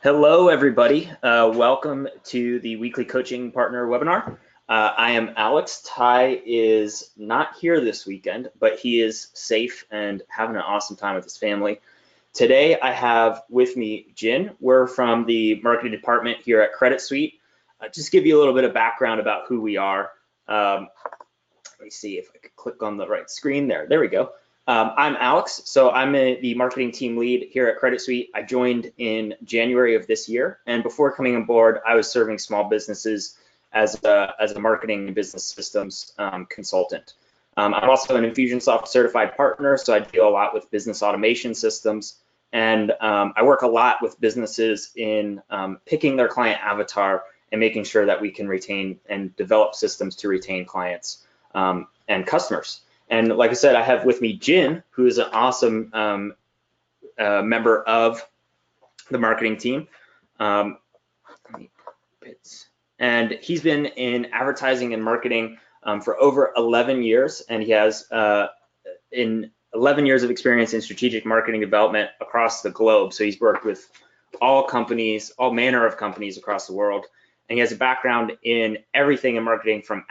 Hello, everybody. Welcome to the weekly coaching partner webinar. I am Alex. Ty is not here this weekend, but he is safe and having an awesome time with his family. Today, I have with me Jin. We're from the marketing department here at Credit Suite. Just give you a little bit of background about who we are. Let me see if I could click on the right screen there. There we go. I'm Alex, so I'm the marketing team lead here at Credit Suite. I joined in January of this year, and before coming on board, I was serving small businesses as a marketing and business systems consultant. I'm also an Infusionsoft certified partner, so I deal a lot with business automation systems, and I work a lot with businesses in picking their client avatar and making sure that we can retain and develop systems to retain clients and customers. And like I said, I have with me Jin, who is an awesome member of the marketing team. And he's been in advertising and marketing for over 11 years, and he has 11 years of experience in strategic marketing development across the globe. So he's worked with all companies, all manner of companies across the world. And he has a background in everything in marketing, from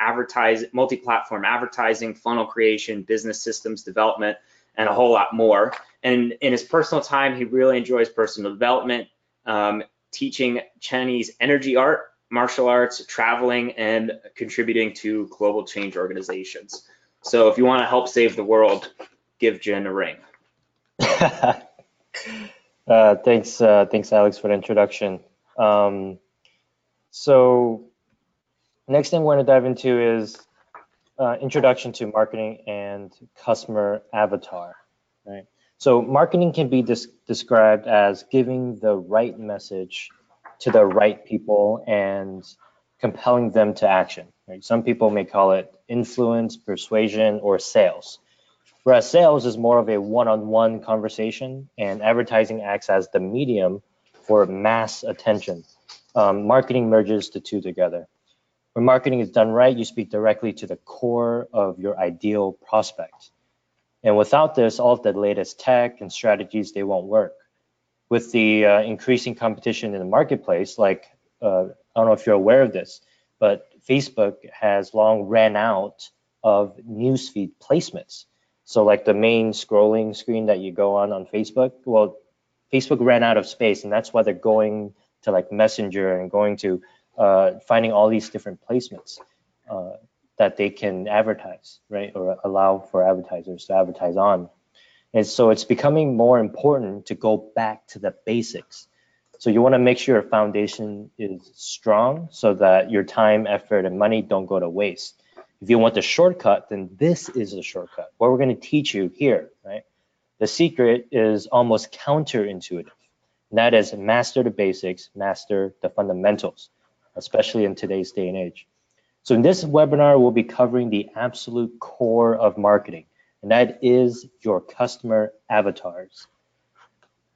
multi-platform advertising, funnel creation, business systems development, and a whole lot more. And in his personal time, he really enjoys personal development, teaching Chinese energy art, martial arts, traveling, and contributing to global change organizations. So if you want to help save the world, give Jin a ring. Thanks, Alex, for the introduction. So next thing we're going to dive into is introduction to marketing and customer avatar, right? So marketing can be described as giving the right message to the right people and compelling them to action, right? Some people may call it influence, persuasion, or sales. Whereas sales is more of a one-on-one conversation, and advertising acts as the medium for mass attention. Marketing merges the two together. When marketing is done right, you speak directly to the core of your ideal prospect. And without this, all of the latest tech and strategies, they won't work. With the increasing competition in the marketplace, like, I don't know if you're aware of this, but Facebook has long ran out of newsfeed placements. So like the main scrolling screen that you go on Facebook, well, Facebook ran out of space, and that's why they're going to like Messenger and going to finding all these different placements that they can advertise, right? Or allow for advertisers to advertise on. And so it's becoming more important to go back to the basics. So you want to make sure your foundation is strong so that your time, effort, and money don't go to waste. If you want the shortcut, then this is the shortcut. What we're going to teach you here, right? The secret is almost counterintuitive. And that is master the basics, master the fundamentals, especially in today's day and age. So in this webinar, we'll be covering the absolute core of marketing, and that is your customer avatars.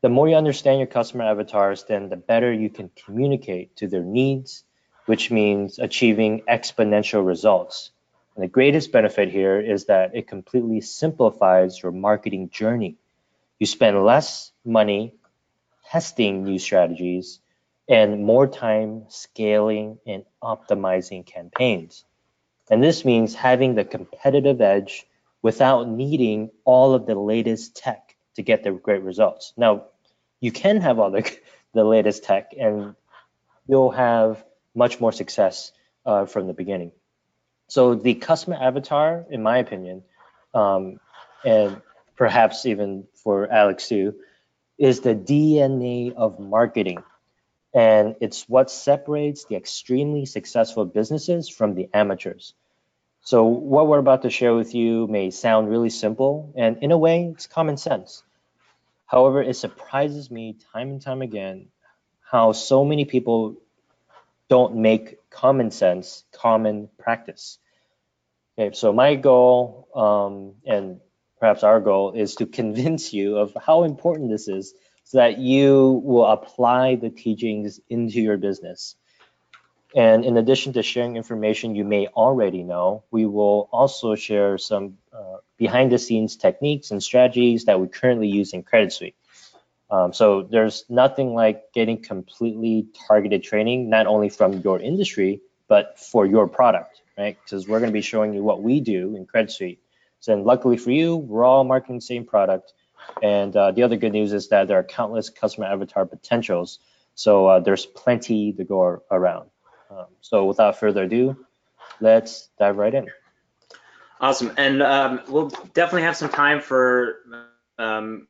The more you understand your customer avatars, then the better you can communicate to their needs, which means achieving exponential results. And the greatest benefit here is that it completely simplifies your marketing journey. You spend less money testing new strategies and more time scaling and optimizing campaigns. And this means having the competitive edge without needing all of the latest tech to get the great results. Now, you can have all the latest tech and you'll have much more success from the beginning. So the customer avatar, in my opinion, and perhaps even for Alex too, is the DNA of marketing. And it's what separates the extremely successful businesses from the amateurs. So what we're about to share with you may sound really simple, and in a way, it's common sense. However, it surprises me time and time again how so many people don't make common sense common practice. Okay, so my goal, and perhaps our goal, is to convince you of how important this is so that you will apply the teachings into your business. And in addition to sharing information you may already know, we will also share some behind the scenes techniques and strategies that we currently use in Credit Suite. So there's nothing like getting completely targeted training, not only from your industry, but for your product, right? Because we're going to be showing you what we do in Credit Suite. So then luckily for you, we're all marketing the same product. And the other good news is that there are countless customer avatar potentials. So there's plenty to go around. So without further ado, let's dive right in. Awesome. And we'll definitely have some time for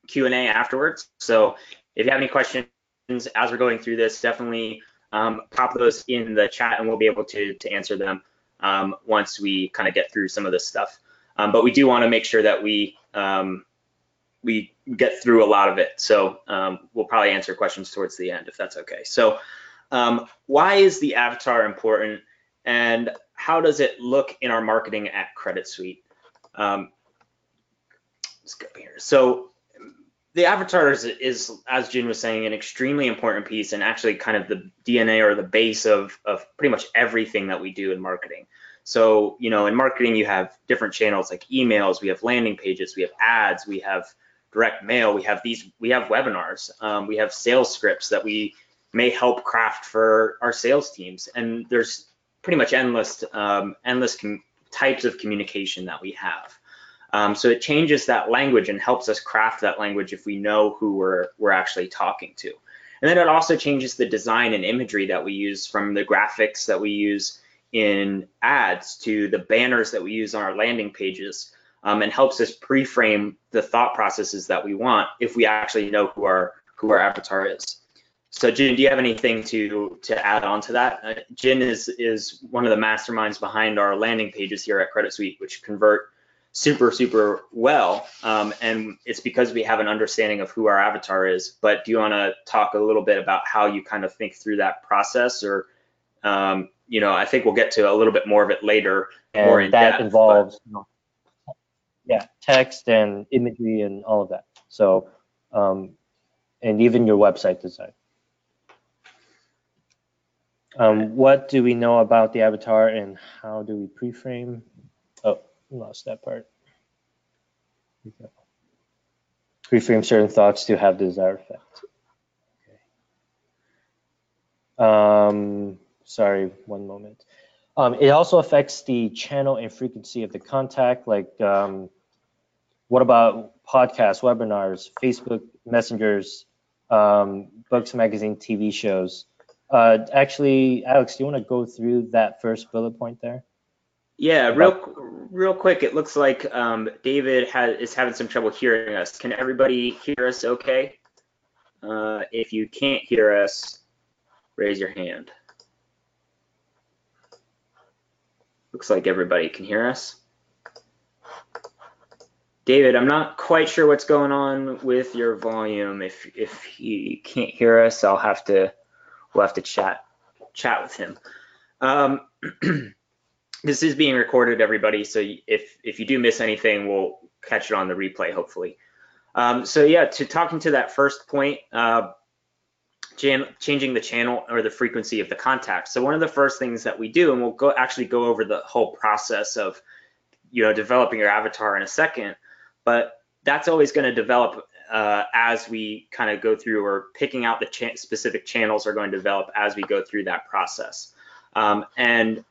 Q&A afterwards. So if you have any questions as we're going through this, definitely pop those in the chat and we'll be able to answer them once we kind of get through some of this stuff. But we do want to make sure that we get through a lot of it. So we'll probably answer questions towards the end if that's okay. So why is the avatar important and how does it look in our marketing at Credit Suite? Let's go here. So the avatar is, as Jin was saying, an extremely important piece and actually kind of the DNA or the base of pretty much everything that we do in marketing. So, you know, in marketing, you have different channels like emails, we have landing pages, we have ads, we have direct mail, we have webinars, we have sales scripts that we may help craft for our sales teams. And there's pretty much endless types of communication that we have. So it changes that language and helps us craft that language if we know who we're actually talking to. And then it also changes the design and imagery that we use, from the graphics that we use in ads to the banners that we use on our landing pages, and helps us pre-frame the thought processes that we want if we actually know who our avatar is. So Jin, do you have anything to add on to that? Jin is one of the masterminds behind our landing pages here at Credit Suite, which convert super well, and it's because we have an understanding of who our avatar is. But do you want to talk a little bit about how you kind of think through that process, or you know, I think we'll get to a little bit more of it later. And more in that depth, involves, yeah, text and imagery and all of that. So, and even your website design. What do we know about the avatar and how do we pre-frame? Oh, lost that part. Pre-frame certain thoughts to have the desired effect. Okay. Sorry, one moment. It also affects the channel and frequency of the contact. Like, what about podcasts, webinars, Facebook messengers, books, magazine, TV shows? Actually, Alex, do you want to go through that first bullet point there? Yeah, real quick. It looks like David is having some trouble hearing us. Can everybody hear us okay? If you can't hear us, raise your hand. Looks like everybody can hear us. David, I'm not quite sure what's going on with your volume. If you can't hear us, we'll have to chat with him. This is being recorded, everybody, so if you do miss anything, we'll catch it on the replay, hopefully. So yeah, talking to that first point, changing the channel or the frequency of the contact. So one of the first things that we do, and we'll actually go over the whole process of, you know, developing your avatar in a second, but that's always going to develop as we kind of go through, or picking out the specific channels are going to develop as we go through that process. And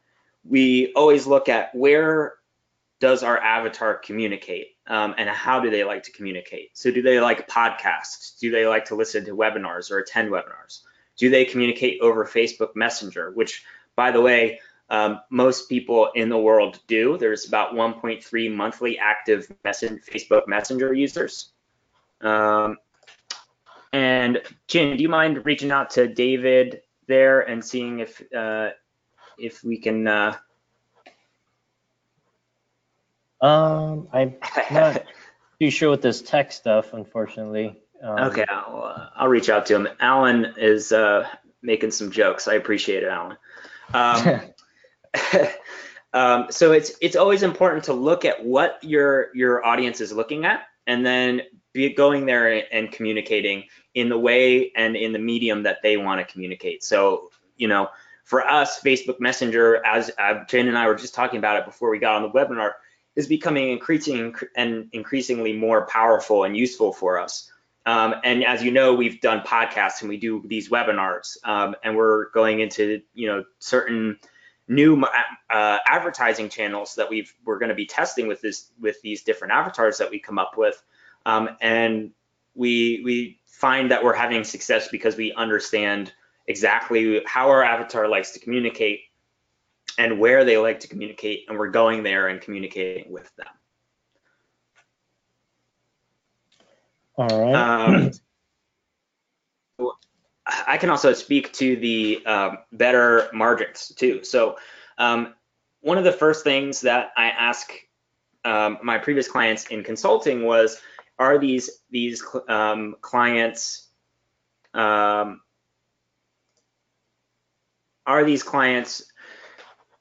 we always look at where does our avatar communicate, and how do they like to communicate? So do they like podcasts? Do they like to listen to webinars or attend webinars? Do they communicate over Facebook Messenger, which, by the way, most people in the world do. There's about 1.3 monthly active Facebook Messenger users. And Jin, do you mind reaching out to David there and seeing if we can? I'm not too sure with this tech stuff, unfortunately. Okay, I'll reach out to him. Alan is making some jokes. I appreciate it, Alan. So it's always important to look at what your audience is looking at, and then going there and communicating in the way and in the medium that they want to communicate. So, you know, for us, Facebook Messenger, as Jane and I were just talking about it before we got on the webinar, is becoming increasingly more powerful and useful for us. And as you know, we've done podcasts and we do these webinars, and we're going into, certain new advertising channels that we're going to be testing with these different avatars that we come up with, and we find that we're having success because we understand exactly how our avatar likes to communicate and where they like to communicate, and we're going there and communicating with them. All right. I can also speak to the better margins too. So one of the first things that I ask my previous clients in consulting was, are these clients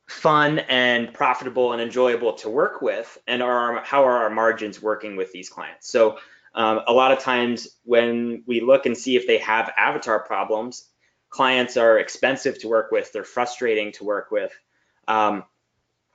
fun and profitable and enjoyable to work with, and how are our margins working with these clients? So a lot of times when we look and see if they have avatar problems, clients are expensive to work with, they're frustrating to work with, and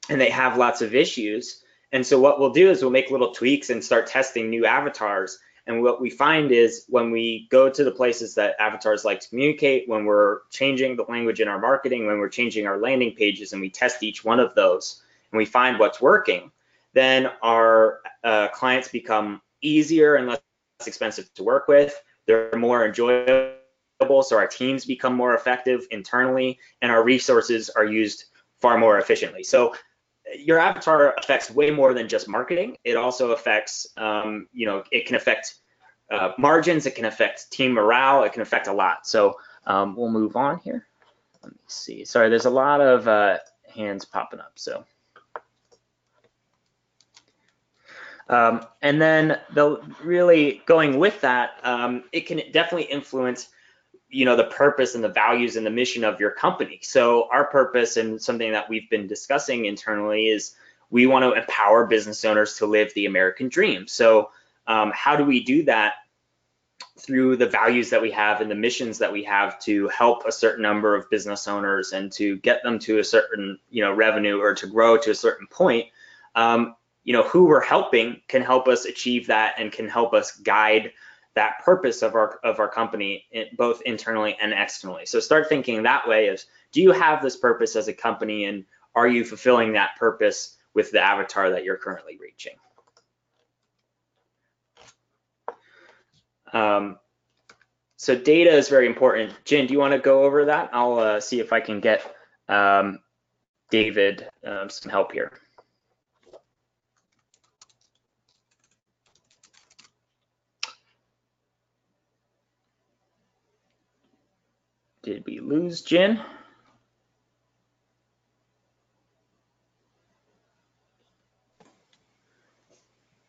they have lots of issues. And so what we'll do is we'll make little tweaks and start testing new avatars. And what we find is when we go to the places that avatars like to communicate, when we're changing the language in our marketing, when we're changing our landing pages, and we test each one of those and we find what's working, then our clients become easier and less expensive to work with. They're more enjoyable, so our teams become more effective internally, and our resources are used far more efficiently. So your avatar affects way more than just marketing. It also affects, it can affect margins, it can affect team morale, it can affect a lot. So we'll move on here. Let me see. Sorry, there's a lot of hands popping up. So. And then really going with that, it can definitely influence, the purpose and the values and the mission of your company. So our purpose, and something that we've been discussing internally, is we want to empower business owners to live the American dream. So how do we do that? Through the values that we have and the missions that we have to help a certain number of business owners and to get them to a certain, revenue, or to grow to a certain point. Who we're helping can help us achieve that and can help us guide that purpose of our company, both internally and externally. So start thinking that way: is, do you have this purpose as a company, and are you fulfilling that purpose with the avatar that you're currently reaching? So data is very important. Jin, do you want to go over that? I'll see if I can get David some help here. Did we lose Jin?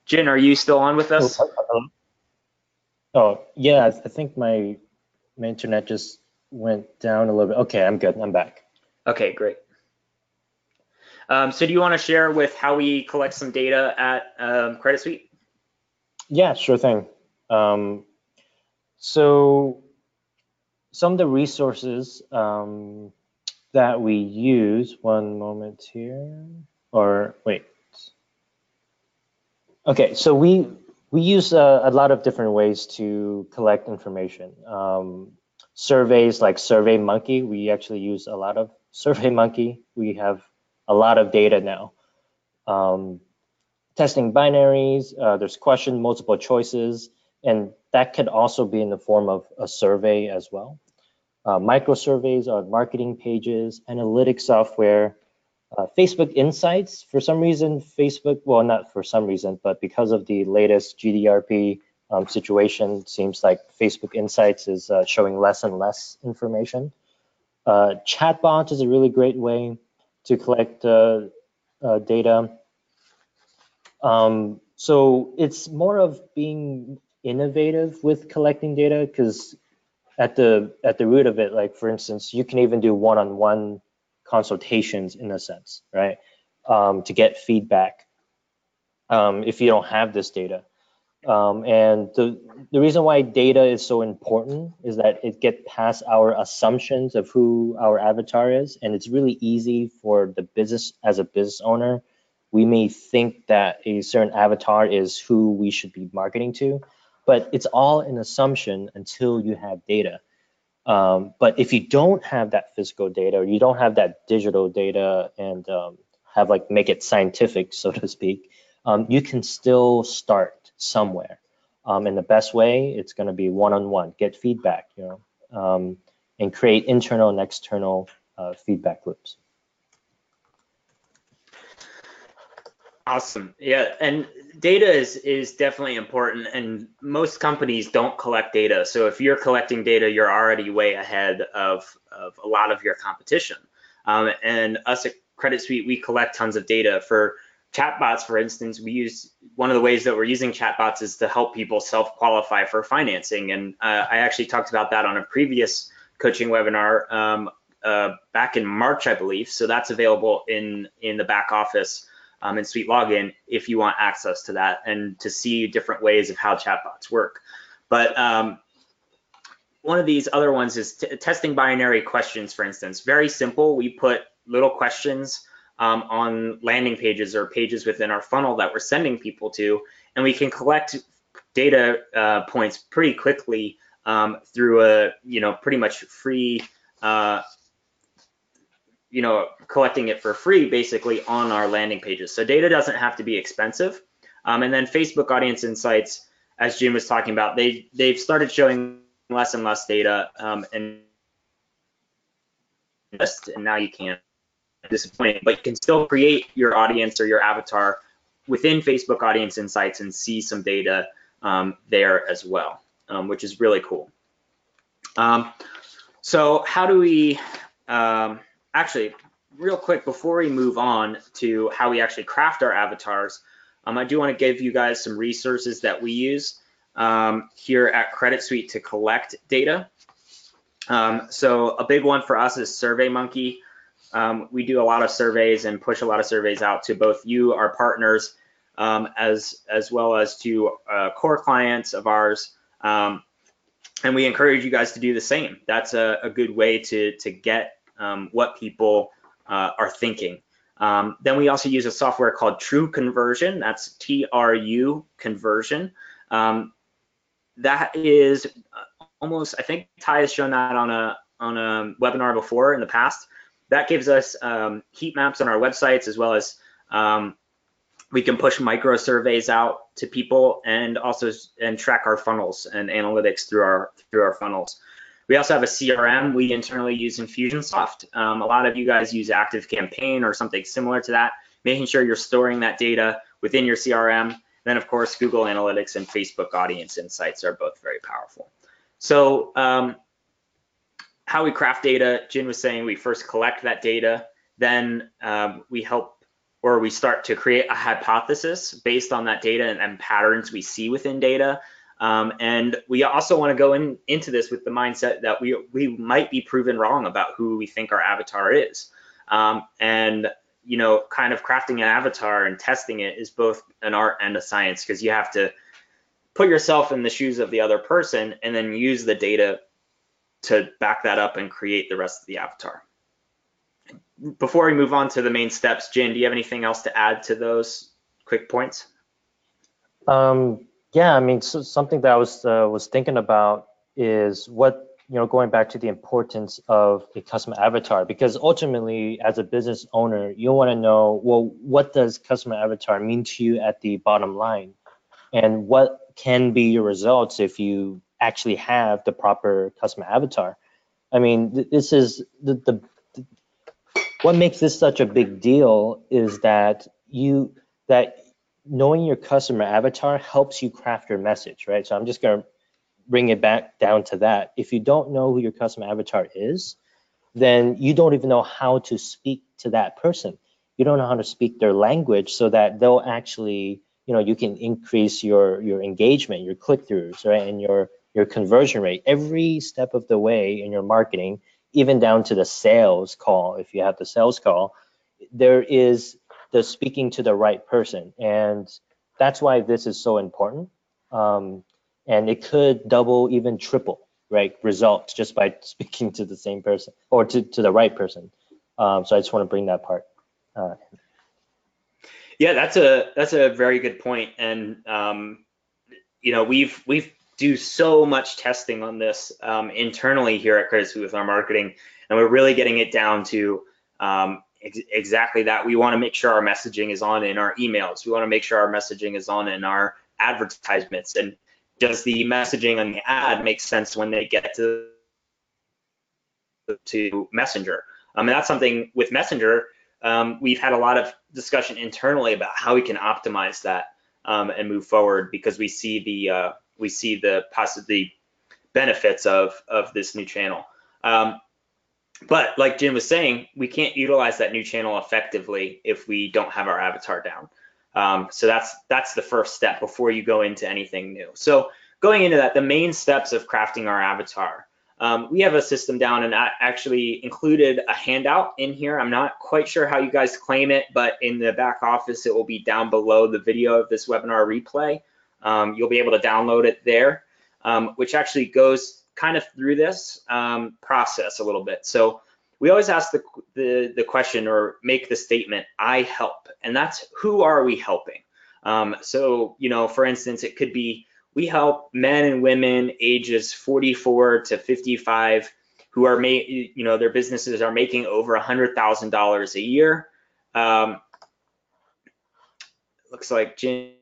Jin, are you still on with us? Oh, yeah, I think my internet just went down a little bit. Okay, I'm good. I'm back. Okay, great. So do you want to share with how we collect some data at Credit Suite? Yeah, sure thing. So some of the resources that we use, one moment here, or wait. Okay, so we use a lot of different ways to collect information. Surveys like SurveyMonkey, we actually use a lot of SurveyMonkey. We have a lot of data now. Testing binaries, there's question, multiple choices, and that could also be in the form of a survey as well. Micro surveys on marketing pages, analytics software, Facebook Insights. For some reason, Facebook, well, not for some reason, but because of the latest GDPR situation, seems like Facebook Insights is showing less and less information. Chatbots is a really great way to collect data. So it's more of being innovative with collecting data, because at the root of it, like for instance, you can even do one-on-one consultations in a sense, right? To get feedback if you don't have this data. And the reason why data is so important is that it gets past our assumptions of who our avatar is, and it's really easy for the business, as a business owner, we may think that a certain avatar is who we should be marketing to, but it's all an assumption until you have data. But if you don't have that physical data, or you don't have that digital data, and have like make it scientific, so to speak, you can still start somewhere. And the best way, it's going to be one-on-one, get feedback, and create internal and external feedback loops. Awesome. Yeah, and data is definitely important, and most companies don't collect data. So if you're collecting data, you're already way ahead of a lot of your competition. And us at Credit Suite, we collect tons of data. For chatbots, for instance, one of the ways that we're using chatbots is to help people self-qualify for financing. And I actually talked about that on a previous coaching webinar back in March, I believe. So that's available in the back office in Suite Login if you want access to that and to see different ways of how chatbots work. But one of these other ones is testing binary questions, for instance. Very simple. We put little questions on landing pages or pages within our funnel that we're sending people to, and we can collect data points pretty quickly through a pretty much free collecting it for free basically on our landing pages. So data doesn't have to be expensive. And then Facebook Audience Insights, as Jim was talking about, they've started showing less and less data, and now you can't. Disappointing, but you can still create your audience or your avatar within Facebook Audience Insights and see some data there as well, which is really cool. So how do we actually, real quick, before we move on to how we actually craft our avatars, I do want to give you guys some resources that we use here at Credit Suite to collect data. So a big one for us is SurveyMonkey. We do a lot of surveys and push a lot of surveys out to both you, our partners, as well as to core clients of ours. And we encourage you guys to do the same. That's a good way to get what people are thinking. Then we also use a software called True Conversion. That's TRU Conversion. That is almost, I think Ty has shown that on a webinar before in the past. That gives us heat maps on our websites, as well as we can push micro surveys out to people and also track our funnels and analytics through our funnels. We also have a CRM we internally use Infusionsoft. A lot of you guys use ActiveCampaign or something similar to that, making sure you're storing that data within your CRM. Then, of course, Google Analytics and Facebook Audience Insights are both very powerful. So how we craft data, Jin was saying we first collect that data, then we start to create a hypothesis based on that data and patterns we see within data. And we also want to go into this with the mindset that we might be proven wrong about who we think our avatar is. And kind of crafting an avatar and testing it is both an art and a science, because you have to put yourself in the shoes of the other person and then use the data to back that up and create the rest of the avatar. Before we move on to the main steps, Jin, do you have anything else to add to those quick points? Yeah, I mean, so something that I was thinking about is going back to the importance of a custom avatar, because ultimately, as a business owner, you want to know, well, what does customer avatar mean to you at the bottom line, and what can be your results if you actually have the proper customer avatar. I mean, this is what makes this such a big deal is that knowing your customer avatar helps you craft your message, right? So I'm just going to bring it back down to that. If you don't know who your customer avatar is, then you don't even know how to speak to that person. You don't know how to speak their language so that they'll actually, you can increase your engagement, your click-throughs, right, and your conversion rate every step of the way in your marketing, even down to the sales call. If you have the sales call, there is the speaking to the right person, and that's why this is so important. And it could double, even triple, right, results just by speaking to the same person or to the right person. So I just want to bring that part. Yeah, that's a very good point. And we've do so much testing on this internally here at Credit Suite with our marketing, and we're really getting it down to exactly that. We want to make sure our messaging is on in our emails. We want to make sure our messaging is on in our advertisements. And does the messaging on the ad make sense when they get to Messenger? And that's something with Messenger. We've had a lot of discussion internally about how we can optimize that and move forward, because we see the benefits of this new channel. But like Jim was saying, we can't utilize that new channel effectively if we don't have our avatar down. So that's the first step before you go into anything new. So going into that, the main steps of crafting our avatar. We have a system down, and I actually included a handout in here. I'm not quite sure how you guys claim it, but in the back office, it will be down below the video of this webinar replay. You'll be able to download it there, which actually goes kind of through this process a little bit. So we always ask the question, or make the statement, I help, and that's who are we helping? So, for instance, it could be, we help men and women ages 44 to 55 who are their businesses are making over $100,000 a year. Looks like Jin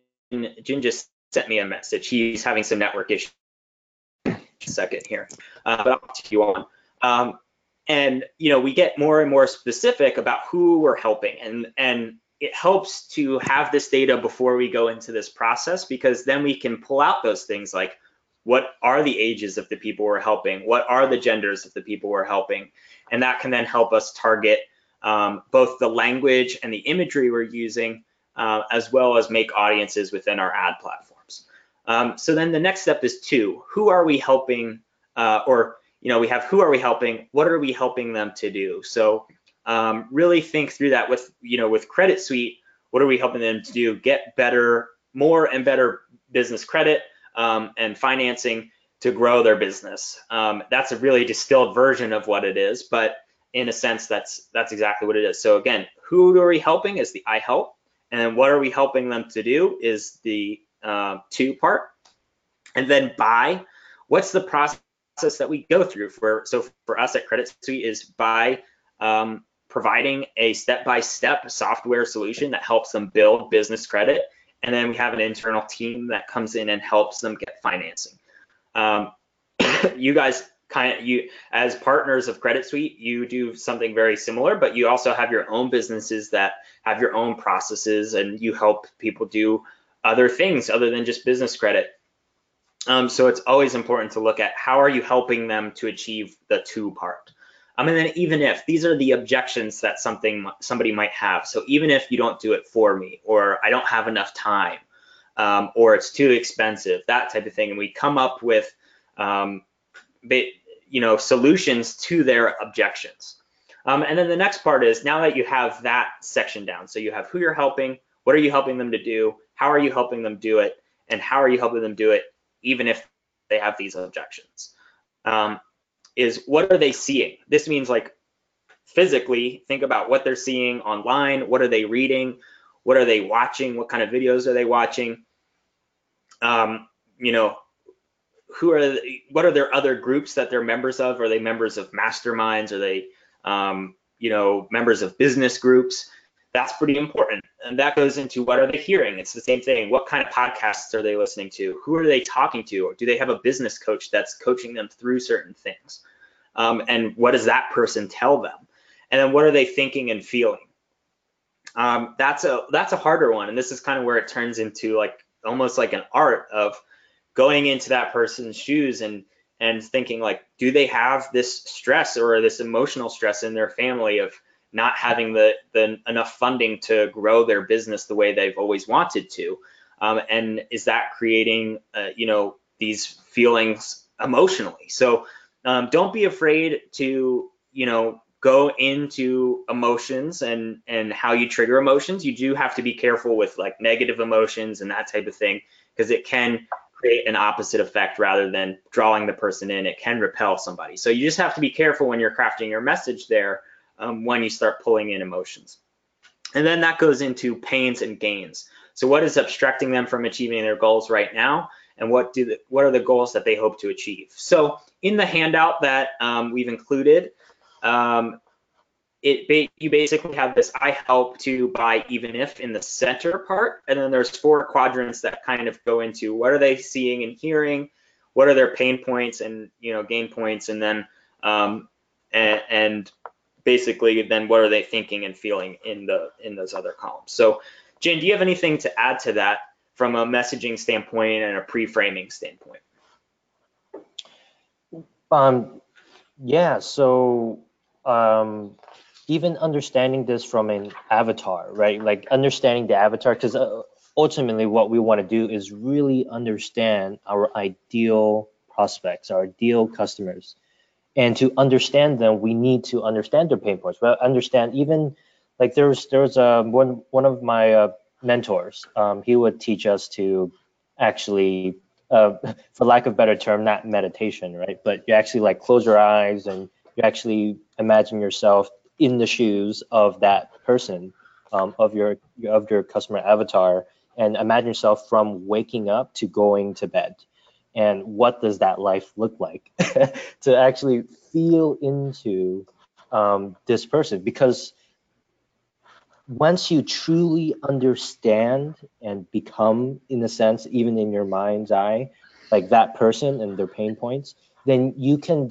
just sent me a message. He's having some network issues. Second here, but I'll continue on. And we get more and more specific about who we're helping, and it helps to have this data before we go into this process, because then we can pull out those things like, what are the ages of the people we're helping? What are the genders of the people we're helping? And that can then help us target both the language and the imagery we're using, as well as make audiences within our ad platforms. So then the next step is who are we helping? We have who are we helping? What are we helping them to do? So really think through that with Credit Suite. What are we helping them to do? Get better, more and better business credit and financing to grow their business. That's a really distilled version of what it is, but in a sense, that's exactly what it is. So again, who are we helping is the I help, and then what are we helping them to do is the to part, and then by, what's the process that we go through so for us at Credit Suite is by providing a step-by-step software solution that helps them build business credit, and then we have an internal team that comes in and helps them get financing. You guys as partners of Credit Suite, you do something very similar, but you also have your own businesses that have your own processes, and you help people do other things other than just business credit. So it's always important to look at how are you helping them to achieve the to part. And then even if these are the objections that somebody might have, so even if you don't do it for me, or I don't have enough time, or it's too expensive, that type of thing, and we come up with solutions to their objections. And then the next part is, now that you have that section down, so you have who you're helping, what are you helping them to do, how are you helping them do it, and how are you helping them do it even if they have these objections, is what are they seeing? This means like physically think about what they're seeing online, what are they reading, what are they watching, what kind of videos are they watching, what are their other groups that they're members of? Are they members of masterminds? Are they members of business groups? That's pretty important. And that goes into what are they hearing? It's the same thing. What kind of podcasts are they listening to? Who are they talking to? Or do they have a business coach that's coaching them through certain things? And what does that person tell them? And then what are they thinking and feeling? That's a harder one. And this is kind of where it turns into almost like an art of going into that person's shoes and thinking like, do they have this stress or this emotional stress in their family of not having the enough funding to grow their business the way they've always wanted to? And is that creating, these feelings emotionally? So don't be afraid to, go into emotions and how you trigger emotions. You do have to be careful with like negative emotions and that type of thing, because it can create an opposite effect rather than drawing the person in. It can repel somebody. So you just have to be careful when you're crafting your message there, when you start pulling in emotions. And then that goes into pains and gains. So what is abstracting them from achieving their goals right now? and what are the goals that they hope to achieve. So in the handout that we've included, you basically have this I help to buy even if in the center part, and then there's 4 quadrants that kind of go into what are they seeing and hearing, what are their pain points and gain points, and then and basically then what are they thinking and feeling in those other columns. So Jane, do you have anything to add to that from a messaging standpoint and a pre-framing standpoint? Yeah, so even understanding this from an avatar, right? Like understanding the avatar, because ultimately what we want to do is really understand our ideal prospects, our ideal customers. And to understand them, we need to understand their pain points. But understand even like there was one of my mentors. He would teach us to actually, for lack of a better term, not meditation, right? But you actually like close your eyes and you actually imagine yourself in the shoes of that person, of your customer avatar, and imagine yourself from waking up to going to bed. And what does that life look like to actually feel into this person? Because once you truly understand and become, in a sense, even in your mind's eye, like that person and their pain points, then you can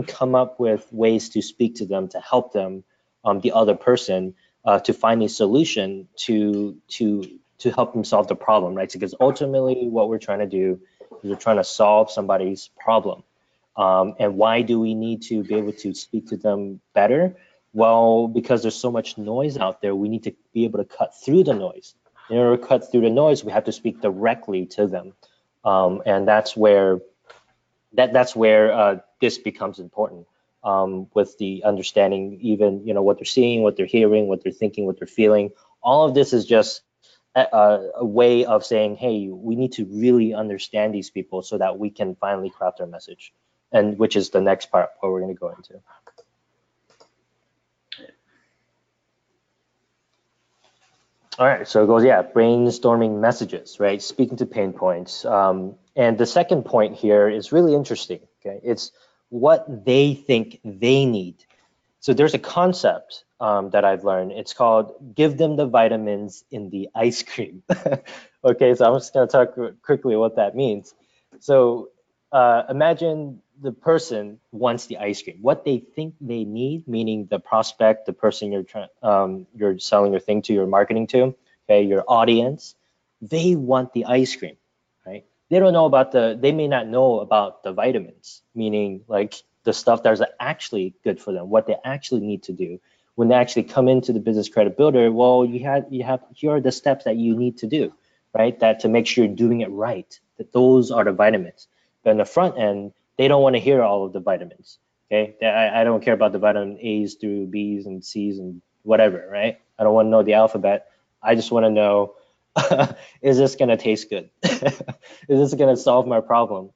come up with ways to speak to them, to help them, the other person, to find a solution to help them solve the problem, right? Because ultimately what we're trying to do is we're trying to solve somebody's problem. And why do we need to be able to speak to them better? Well, because there's so much noise out there, we need to be able to cut through the noise. In order to cut through the noise, we have to speak directly to them. And that's where this becomes important, with the understanding, even what they're seeing, what they're hearing, what they're thinking, what they're feeling. All of this is just a way of saying, hey, we need to really understand these people so that we can finally craft our message, and which is the next part where we're going to go into. All right, so it goes, brainstorming messages, right? Speaking to pain points. And the second point here is really interesting, okay? It's what they think they need. So there's a concept that I've learned. It's called give them the vitamins in the ice cream. Okay, so I'm just going to talk quickly what that means. So imagine the person wants the ice cream. What they think they need, meaning the prospect, the person you're selling your thing to, you're marketing to, okay, your audience, they want the ice cream, right? They don't know about they may not know about the vitamins, meaning like the stuff that's actually good for them, what they actually need to do. When they actually come into the business credit builder, well, here are the steps that you need to do, right? That to make sure you're doing it right, that those are the vitamins. But in the front end, they don't want to hear all of the vitamins, okay? I don't care about the vitamin A's through B's and C's and whatever, right? I don't want to know the alphabet. I just want to know, is this going to taste good? Is this going to solve my problem?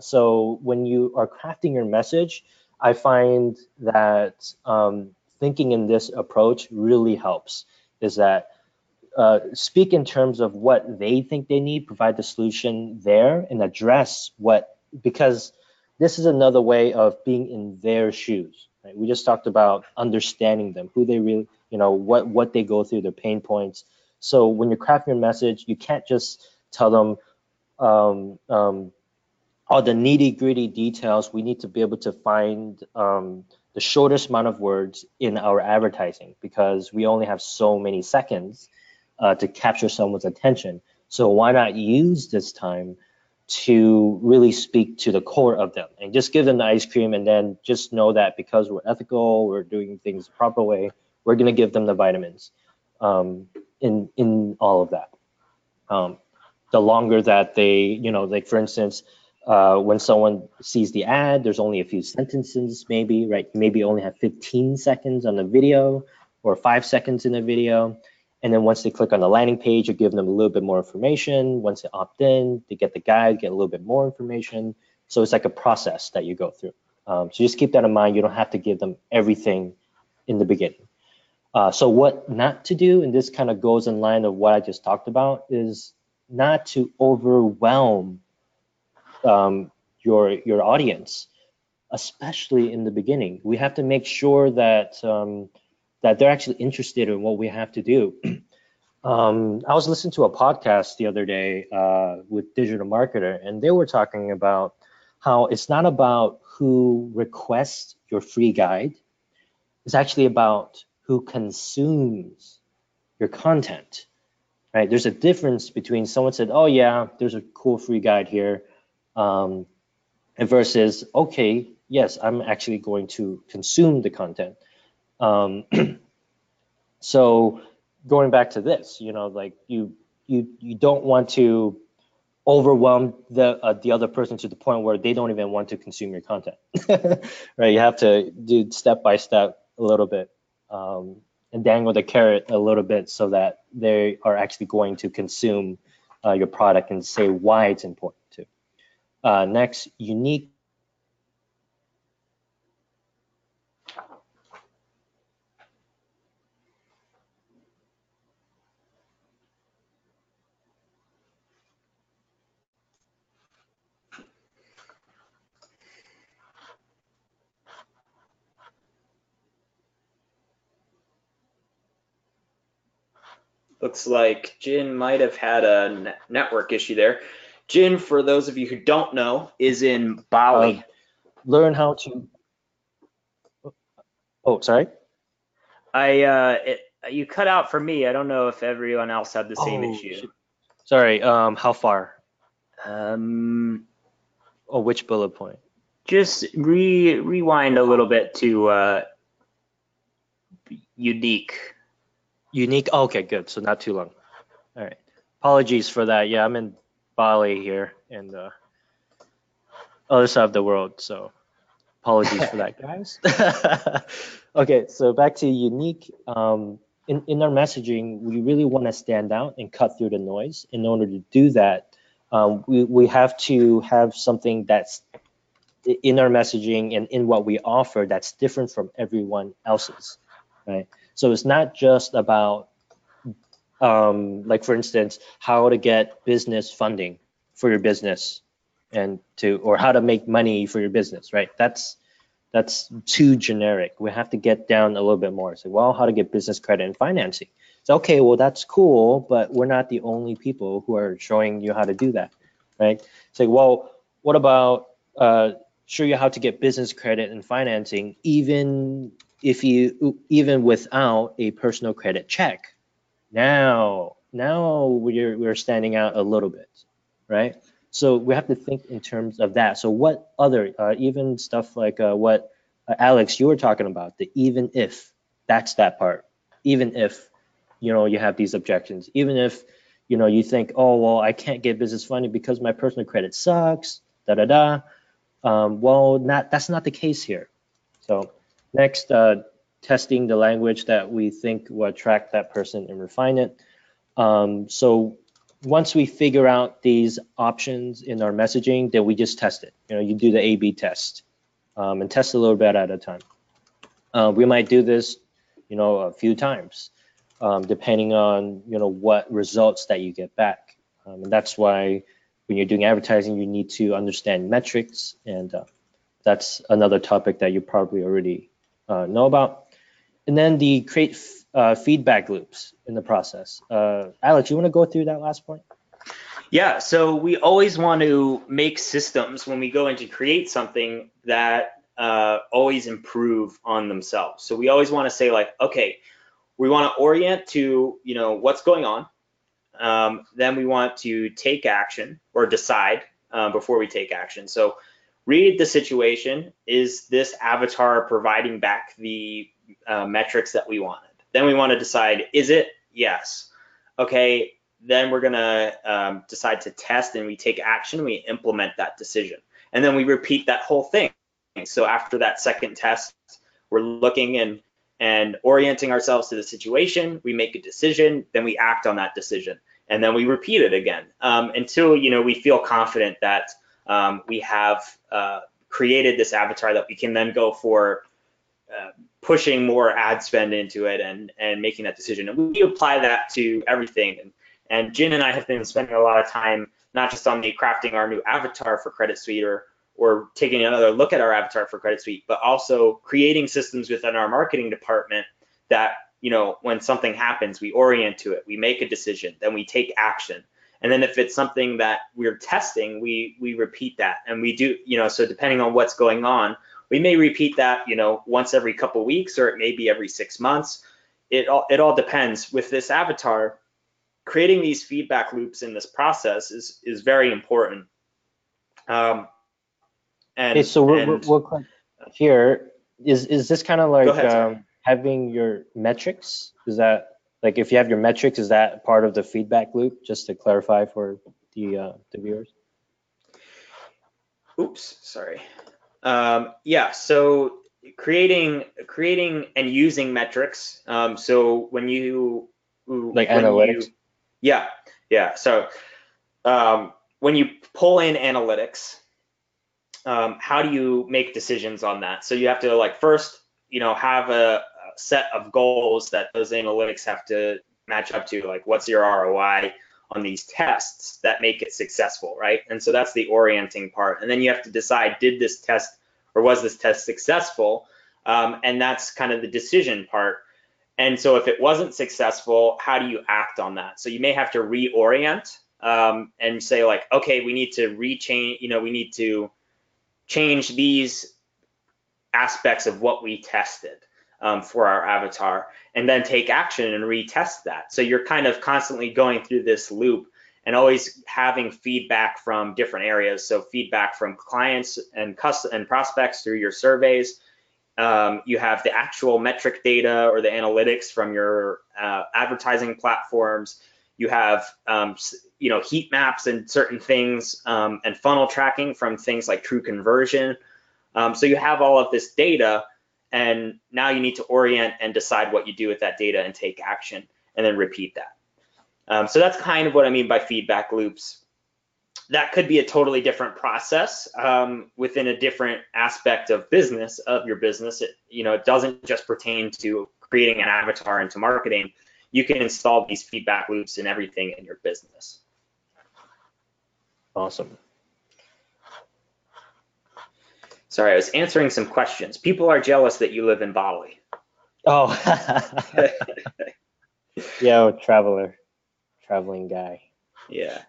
So when you are crafting your message, I find that thinking in this approach really helps, is that speak in terms of what they think they need, provide the solution there, and address because this is another way of being in their shoes. Right? We just talked about understanding them, who they really, what they go through, their pain points. So when you're crafting your message, you can't just tell them all the nitty gritty details. We need to be able to find the shortest amount of words in our advertising, because we only have so many seconds to capture someone's attention. So why not use this time to really speak to the core of them and just give them the ice cream, and then just know that because we're ethical, we're doing things the proper way, we're going to give them the vitamins in all of that. The longer that they, like for instance, when someone sees the ad, there's only a few sentences maybe, right? Maybe only have 15 seconds on the video or 5 seconds in the video. And then once they click on the landing page, you give them a little bit more information. Once they opt in, they get the guide, get a little bit more information. So it's like a process that you go through. So just keep that in mind. You don't have to give them everything in the beginning. So what not to do, and this kind of goes in line of what I just talked about, is not to overwhelm your audience, especially in the beginning. We have to make sure that that they're actually interested in what we have to do. I was listening to a podcast the other day with digital marketer, and they were talking about how it's not about who requests your free guide. It's actually about who consumes your content, right? There's a difference between someone said, "Oh yeah, there's a cool free guide here," and versus, "Okay, yes, I'm actually going to consume the content." Um, so going back to this, like you don't want to overwhelm the other person to the point where they don't even want to consume your content, right? You have to do step by step a little bit, and dangle the carrot a little bit so that they are actually going to consume your product and say why it's important to. Next, unique. Looks like Jin might have had a network issue there. Jin, for those of you who don't know, is in Bali. Learn how to. Oh, sorry. You cut out for me. I don't know if everyone else had the same Oh, issue. shoot. Sorry. How far? Um, Oh, which bullet point? just rewind a little bit to unique. Unique. Oh, okay, good. So not too long. All right. Apologies for that. Yeah, I'm in Bali here in the other side of the world. So apologies for that, guys. Okay, so back to unique. In our messaging, we really want to stand out and cut through the noise. In order to do that, we have to have something that's in our messaging and in what we offer that's different from everyone else's, right? So it's not just about like for instance, how to get business funding for your business or how to make money for your business, right? That's too generic. We have to get down a little bit more. So, well, how to get business credit and financing. So, okay, well, that's cool, but we're not the only people who are showing you how to do that, right? Say, well, what about show you how to get business credit and financing, even without a personal credit check? Now we're standing out a little bit, right? So we have to think in terms of that. So what other, even stuff like what Alex, you were talking about, the even if, that's that part. Even if, you have these objections, even if, you think, oh, well, I can't get business funding because my personal credit sucks, da da da. Well, that's not the case here. So next, testing the language that we think will attract that person and refine it. So once we figure out these options in our messaging, then we just test it. You do the A/B test and test a little bit at a time. We might do this, a few times, depending on what results that you get back. And that's why when you're doing advertising, you need to understand metrics, and that's another topic that you probably already know about. And then the create feedback loops in the process. Alex, you want to go through that last point? Yeah, so we always want to make systems when we go in to create something that always improve on themselves. So we always want to say like, okay, we want to orient to what's going on. Then we want to take action or decide before we take action. So read the situation. Is this avatar providing back the metrics that we wanted? Then we want to decide, is it? Yes. Okay, then we're gonna decide to test, and we take action, we implement that decision. And then we repeat that whole thing. So after that second test, we're looking and orienting ourselves to the situation, we make a decision, then we act on that decision, and then we repeat it again until we feel confident that we have created this avatar that we can then go for pushing more ad spend into it and making that decision. And we apply that to everything. And Jin and I have been spending a lot of time, not just on the crafting our new avatar for Credit Suite or taking another look at our avatar for Credit Suite, but also creating systems within our marketing department that, when something happens, we orient to it, we make a decision, then we take action. And then if it's something that we're testing, we repeat that. And we do, so depending on what's going on, we may repeat that, once every couple weeks, or it may be every 6 months. It all depends. With this avatar, creating these feedback loops in this process is very important. And Okay, so we're quite here. Is this kind of Go like ahead, having your metrics? Is that like if you have your metrics, is that part of the feedback loop? Just to clarify for the viewers. oops, sorry. Yeah, so creating and using metrics. So Like analytics? yeah, yeah. So when you pull in analytics, how do you make decisions on that? So you have to first, have a set of goals that those analytics have to match up to, like what's your ROI on these tests that make it successful, right? And so that's the orienting part. And then you have to decide, did this test or was this test successful? And that's kind of the decision part. And so if it wasn't successful, how do you act on that? So you may have to reorient and say okay, we need to we need to change these aspects of what we tested for our avatar, and then take action and retest that. So you're kind of constantly going through this loop and always having feedback from different areas. So feedback from clients and prospects through your surveys. You have the actual metric data or the analytics from your advertising platforms. You have heat maps and certain things, and funnel tracking from things like True Conversion. So you have all of this data, and now you need to orient and decide what you do with that data and take action, and then repeat that. So that's kind of what I mean by feedback loops. That could be a totally different process within a different aspect of your business. It doesn't just pertain to creating an avatar into marketing. You can install these feedback loops in everything in your business. Awesome. Sorry, I was answering some questions. People are jealous that you live in Bali. Oh, yeah, traveling guy. Yeah.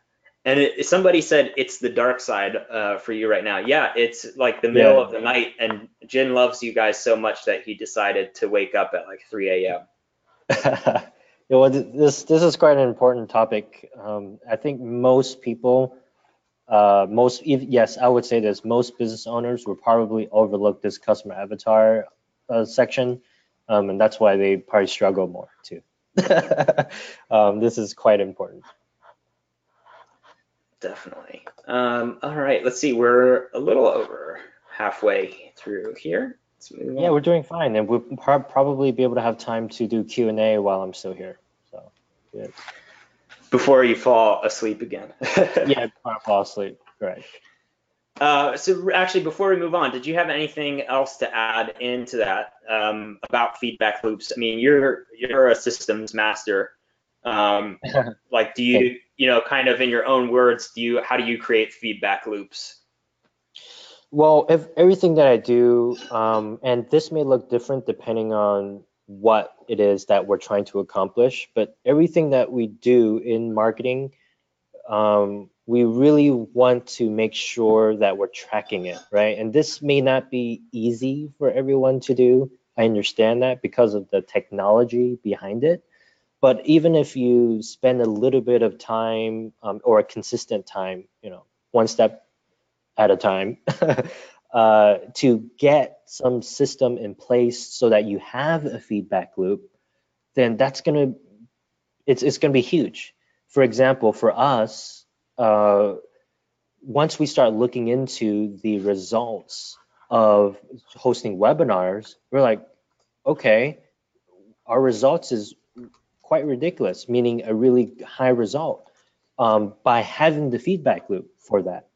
And somebody said it's the dark side for you right now. Yeah, it's like the middle of the night, and Jin loves you guys so much that he decided to wake up at 3 a.m. Well, this is quite an important topic. I think most people, yes, I would say this, most business owners will probably overlook this customer avatar section, and that's why they probably struggle more too. This is quite important. Definitely. All right, let's see. We're a little over halfway through here. Let's move on. Yeah, we're doing fine, and we'll probably be able to have time to do Q&A while I'm still here. So, good. Before you fall asleep again. Yeah, before I fall asleep. Correct. So actually, before we move on, did you have anything else to add into that about feedback loops? I mean, you're a systems master. Do you, kind of in your own words, how do you create feedback loops? Well, if everything that I do, and this may look different depending on what it is that we're trying to accomplish, but everything that we do in marketing, we really want to make sure that we're tracking it, right? And this may not be easy for everyone to do. I understand that because of the technology behind it. But even if you spend a little bit of time or a consistent time, one step at a time, to get some system in place so that you have a feedback loop, then it's gonna be huge. For example, for us, once we start looking into the results of hosting webinars, we're like, okay, our results is quite ridiculous, meaning a really high result by having the feedback loop for that.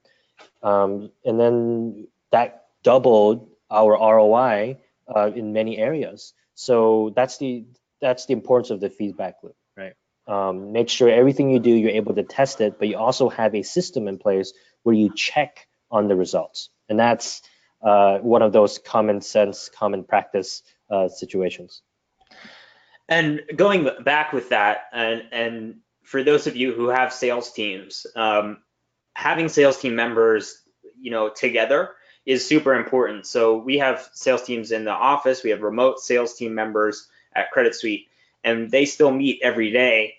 And then that doubled our ROI in many areas. So that's the importance of the feedback loop, right? Make sure everything you do, you're able to test it, but you also have a system in place where you check on the results. And that's one of those common sense, common practice situations. And going back with that, and for those of you who have sales teams, having sales team members, together is super important. So we have sales teams in the office, we have remote sales team members at Credit Suite, and they still meet every day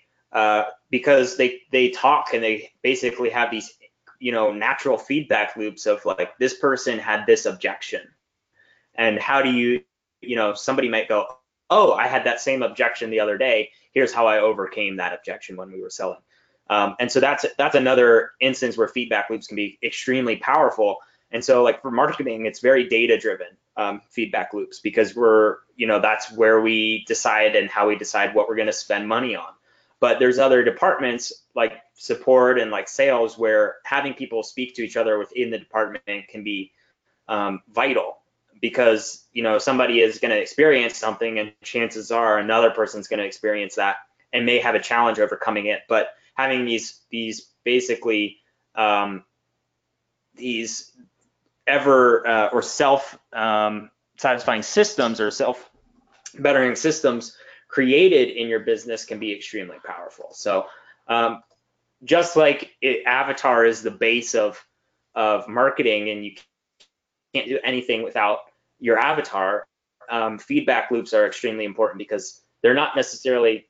because they talk and they basically have these, natural feedback loops of like, this person had this objection, and how do you, somebody might go, oh, I had that same objection the other day. Here's how I overcame that objection when we were selling. And so that's another instance where feedback loops can be extremely powerful. And so like for marketing, it's very data driven feedback loops, because that's where we decide and how we decide what we're going to spend money on. But there's other departments like support and like sales where having people speak to each other within the department can be vital, because somebody is going to experience something and chances are another person's going to experience that and may have a challenge overcoming it. But having these basically these ever or self satisfying systems or self bettering systems created in your business can be extremely powerful. So just like Avatar is the base of marketing, and you can't do anything without your avatar, feedback loops are extremely important because they're not necessarily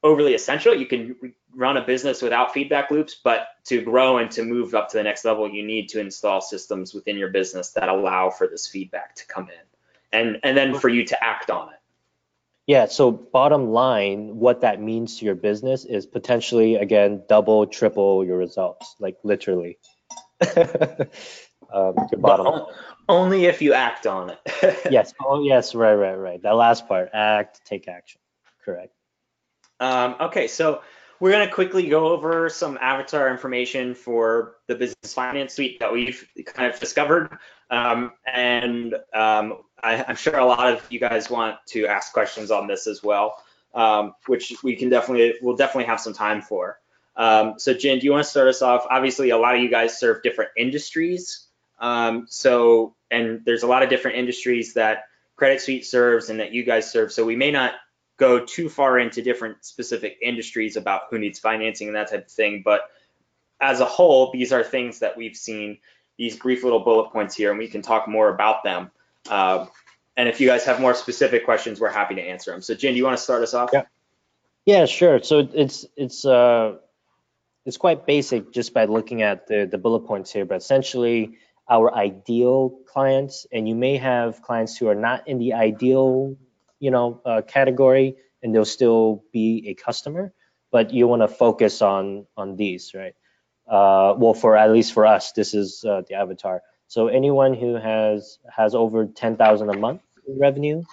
overly essential. You can run a business without feedback loops, but to grow and to move up to the next level, you need to install systems within your business that allow for this feedback to come in and then for you to act on it. Yeah, so bottom line, what that means to your business is potentially, again, double, triple your results, like literally. Your bottom line. Only if you act on it. Yes. Oh, yes. Right. That last part, act, take action. Correct. Okay, so we're going to quickly go over some avatar information for the Business Finance Suite that we've kind of discovered. I'm sure a lot of you guys want to ask questions on this as well, which we'll definitely have some time for. So Jin, do you want to start us off? Obviously, a lot of you guys serve different industries. And there's a lot of different industries that Credit Suite serves and that you guys serve. So we may not go too far into different specific industries about who needs financing and that type of thing. But as a whole, these are things that we've seen, these brief little bullet points here, and we can talk more about them. And if you guys have more specific questions, we're happy to answer them. So Jin, do you want to start us off? Yeah, sure. So it's quite basic just by looking at the bullet points here, but essentially our ideal clients, and you may have clients who are not in the ideal category, and they'll still be a customer, but you want to focus on these, right? Well, at least for us, this is the avatar. So anyone who has over 10,000 a month in revenue,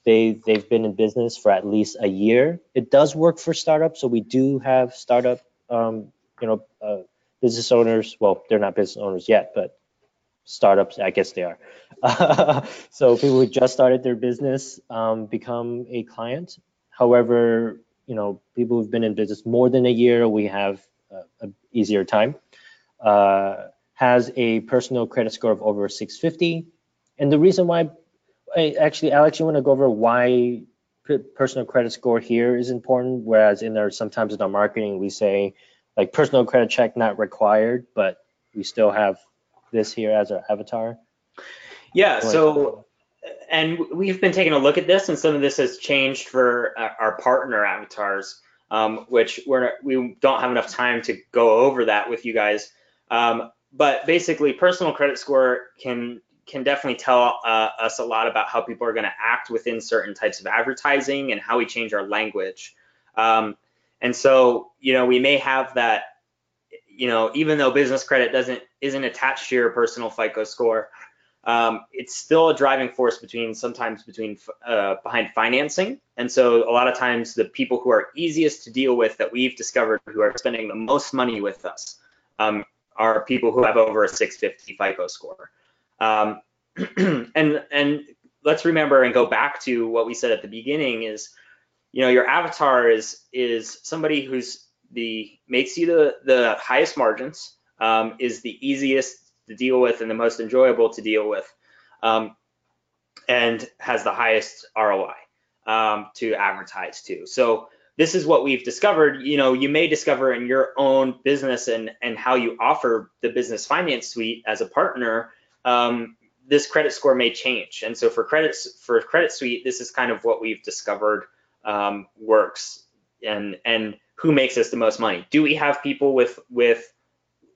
they've been in business for at least a year. It does work for startups, so we do have startup business owners. Well, they're not business owners yet, but startups, I guess they are. So people who just started their business become a client. However, people who've been in business more than a year, we have an easier time. Has a personal credit score of over 650. And the reason why, actually, Alex, you want to go over why personal credit score here is important, whereas sometimes in our marketing, we say like personal credit check not required, but we still have this here as our avatar. Yeah, so, and we've been taking a look at this, and some of this has changed for our partner avatars, which we don't have enough time to go over that with you guys. But basically, personal credit score can definitely tell us a lot about how people are going to act within certain types of advertising and how we change our language. And so, we may have that, even though business credit isn't attached to your personal FICO score, it's still a driving force sometimes behind financing. And so a lot of times the people who are easiest to deal with that we've discovered who are spending the most money with us are people who have over a 650 FICO score. And let's remember and go back to what we said at the beginning is your avatar is somebody who's makes you the highest margins, is the easiest to deal with and the most enjoyable to deal with, and has the highest ROI to advertise to. So this is what we've discovered. You may discover in your own business and how you offer the business finance suite as a partner, this credit score may change. And so for Credit Suite, this is kind of what we've discovered works, and who makes us the most money. Do we have people with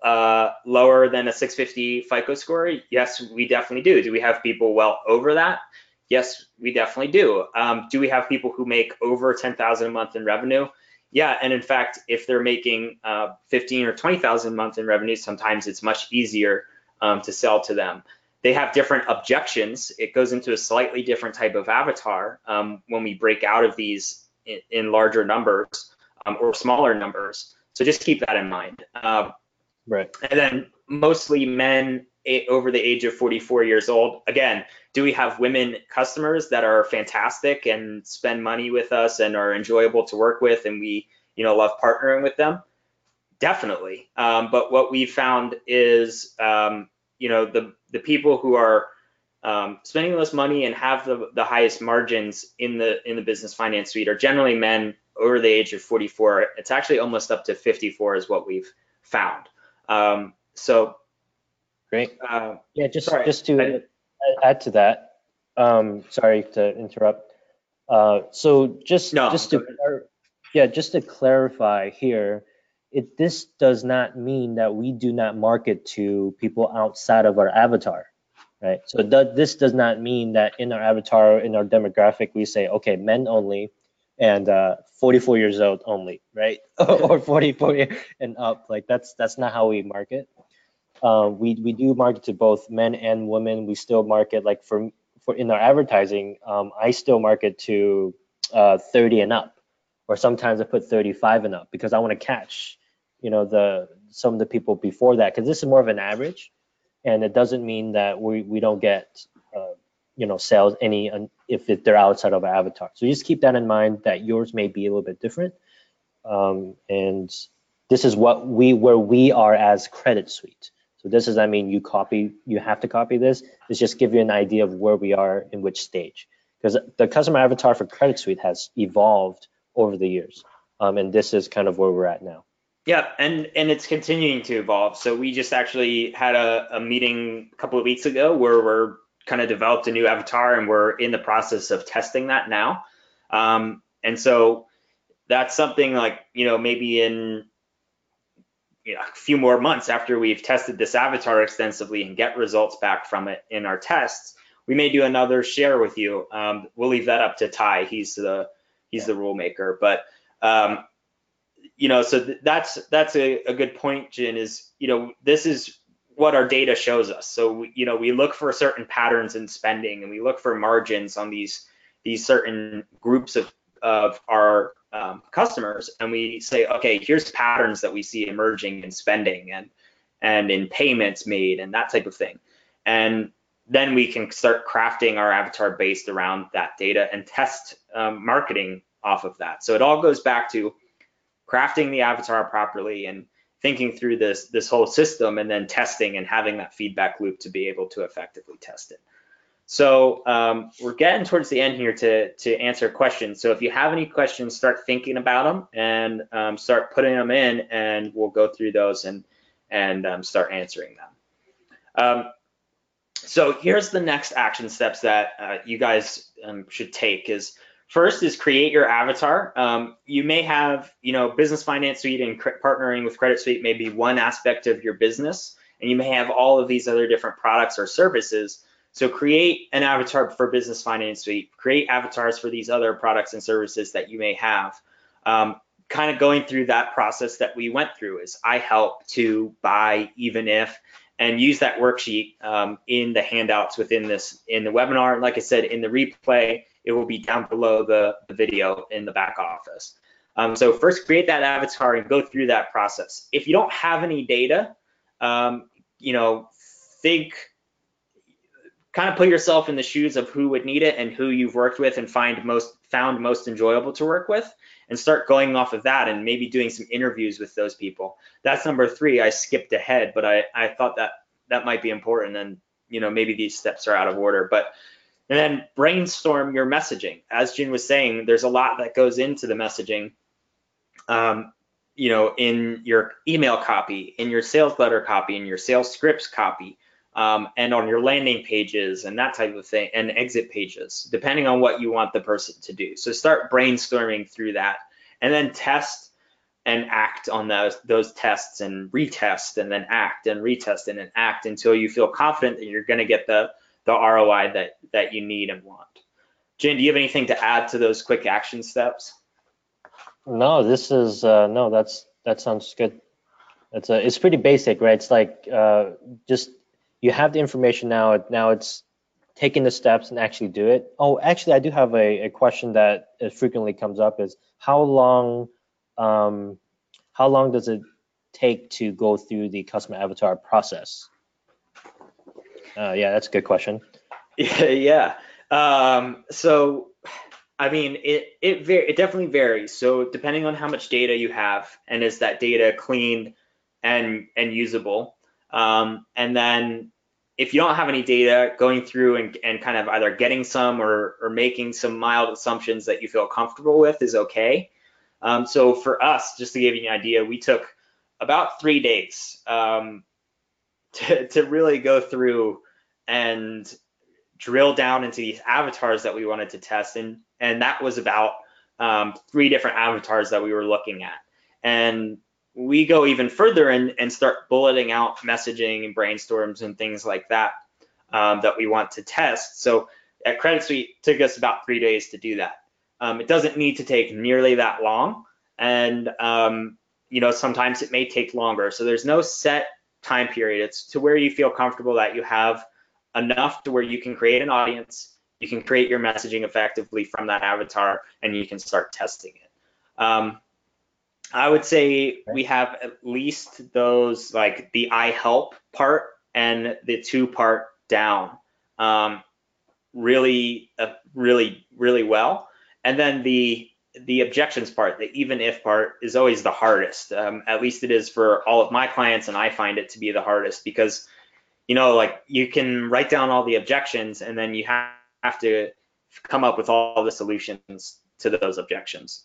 lower than a 650 FICO score? Yes, we definitely do. Do we have people well over that? Yes, we definitely do. Do we have people who make over 10,000 a month in revenue? Yeah, and in fact, if they're making 15 or 20,000 a month in revenue, sometimes it's much easier to sell to them. They have different objections. It goes into a slightly different type of avatar when we break out of these in larger numbers or smaller numbers. So just keep that in mind. Right. And then mostly men over the age of 44 years old. Again, do we have women customers that are fantastic and spend money with us and are enjoyable to work with, and we love partnering with them? Definitely. But what we found is the people who are spending the most money and have the highest margins in the business finance suite are generally men over the age of 44. It's actually almost up to 54 is what we've found. So great. Yeah, just to add to that. Sorry to interrupt. So just to clarify here, this does not mean that we do not market to people outside of our avatar, right? So this does not mean that in our avatar, in our demographic, we say, okay, men only and 44 years old only, right? Or 44 and up. Like that's not how we market. We do market to both men and women. We still market, like for in our advertising, I still market to 30 and up, or sometimes I put 35 and up because I want to catch some of the people before that, because this is more of an average, and it doesn't mean that we don't get sales if they're outside of our avatar. So just keep that in mind, that yours may be a little bit different, and this is where we are as Credit Suite. So this is, you have to copy this. It's just give you an idea of where we are in which stage, because the customer avatar for Credit Suite has evolved over the years, and this is kind of where we're at now. Yeah, and it's continuing to evolve. So we just actually had a meeting a couple of weeks ago where we're kind of developed a new avatar, and we're in the process of testing that now. And so that's something like, maybe in a few more months after we've tested this avatar extensively and get results back from it in our tests, we may do another share with you. We'll leave that up to Ty. He's the rule maker. But so that's a good point, Jin, is, this is what our data shows us. So we look for certain patterns in spending, and we look for margins on these certain groups of our customers, and we say, okay, here's patterns that we see emerging in spending and in payments made and that type of thing. And then we can start crafting our avatar based around that data and test marketing off of that. So it all goes back to crafting the avatar properly and thinking through this whole system, and then testing and having that feedback loop to be able to effectively test it. So we're getting towards the end here to answer questions. So if you have any questions, start thinking about them and start putting them in, and we'll go through those and start answering them. So here's the next action steps that you guys should take. First is create your avatar. You may have, Business Finance Suite and partnering with Credit Suite may be one aspect of your business, and you may have all of these other different products or services. So create an avatar for Business Finance Suite, create avatars for these other products and services that you may have. Kind of going through that process that we went through is I help to buy even if, and use that worksheet in the handouts in the webinar. Like I said, in the replay, it will be down below the video in the back office. So first create that avatar and go through that process. If you don't have any data, kind of put yourself in the shoes of who would need it and who you've worked with and found most enjoyable to work with, and start going off of that and maybe doing some interviews with those people. That's number 3. I skipped ahead, but I thought that might be important, and maybe these steps are out of order. And then brainstorm your messaging. As Jin was saying, there's a lot that goes into the messaging. In your email copy, in your sales letter copy, in your sales scripts copy, and on your landing pages and that type of thing, and exit pages, depending on what you want the person to do. So start brainstorming through that, and then test and act on those tests, and retest, and then act and retest and then act until you feel confident that you're going to get the ROI that you need and want. Jin, do you have anything to add to those quick action steps? No, this is no. That sounds good. It's pretty basic, right? It's like just you have the information now. Now it's taking the steps and actually do it. Oh, actually, I do have a question that frequently comes up: is how long does it take to go through the customer avatar process? Yeah, that's a good question. Yeah. So, I mean, it definitely varies. So depending on how much data you have, and is that data clean and usable, and then if you don't have any data, going through and kind of either getting some or making some mild assumptions that you feel comfortable with is okay. So for us, just to give you an idea, we took about 3 days to really go through and drill down into these avatars that we wanted to test, and that was about 3 different avatars that we were looking at. And we go even further and start bulleting out messaging and brainstorms and things like that that we want to test. So at Credit Suite, it took us about 3 days to do that. It doesn't need to take nearly that long, and sometimes it may take longer. So there's no set time period. It's to where you feel comfortable that you have enough to where you can create an audience, you can create your messaging effectively from that avatar, and you can start testing it. I would say we have at least those, like the I help part and the 2-part down really well. And then the objections part, the even if part, is always the hardest. At least it is for all of my clients, and I find it to be the hardest because like you can write down all the objections, and then you have to come up with all the solutions to those objections.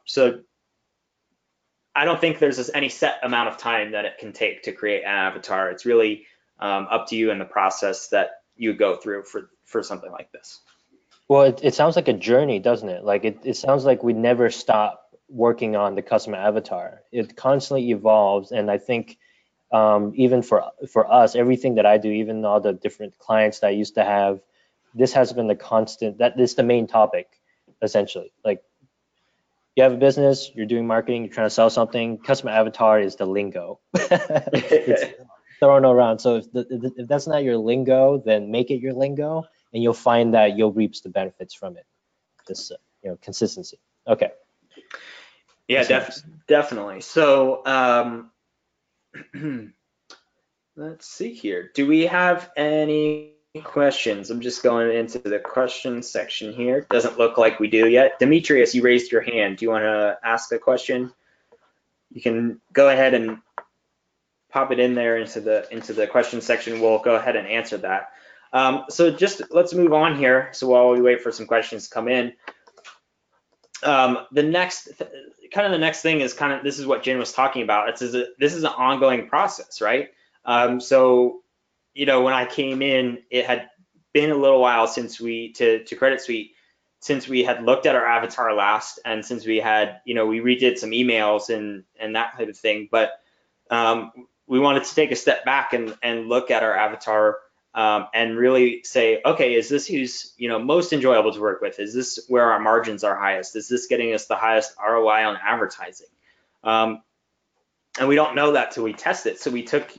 So I don't think there's any set amount of time that it can take to create an avatar. It's really up to you and the process that you go through for something like this. Well, it sounds like a journey, doesn't it? Like it sounds like we never stop working on the customer avatar. It constantly evolves, and I think even for us, everything that I do, even all the different clients that I used to have, this has been the constant. That is the main topic, essentially. Like you have a business, you're doing marketing, you're trying to sell something. Customer avatar is the lingo. It's thrown around. So if that's not your lingo, then make it your lingo, and you'll find that you'll reap the benefits from it. This consistency. Okay. Yeah, definitely. So let's see here. Do we have any questions? I'm just going into the question section here. Doesn't look like we do yet. Demetrius, you raised your hand. Do you want to ask a question? You can go ahead and pop it in there into the question section. We'll go ahead and answer that. So just let's move on here. So while we wait for some questions to come in, the next thing is this is what Jin was talking about. This is an ongoing process, right? So when I came in, it had been a little while since to Credit Suite, since we had looked at our avatar last, and since we had we redid some emails and that type of thing. But we wanted to take a step back and look at our avatar and really say, okay, is this who's most enjoyable to work with? Is this where our margins are highest? Is this getting us the highest ROI on advertising? And we don't know that till we test it. So we took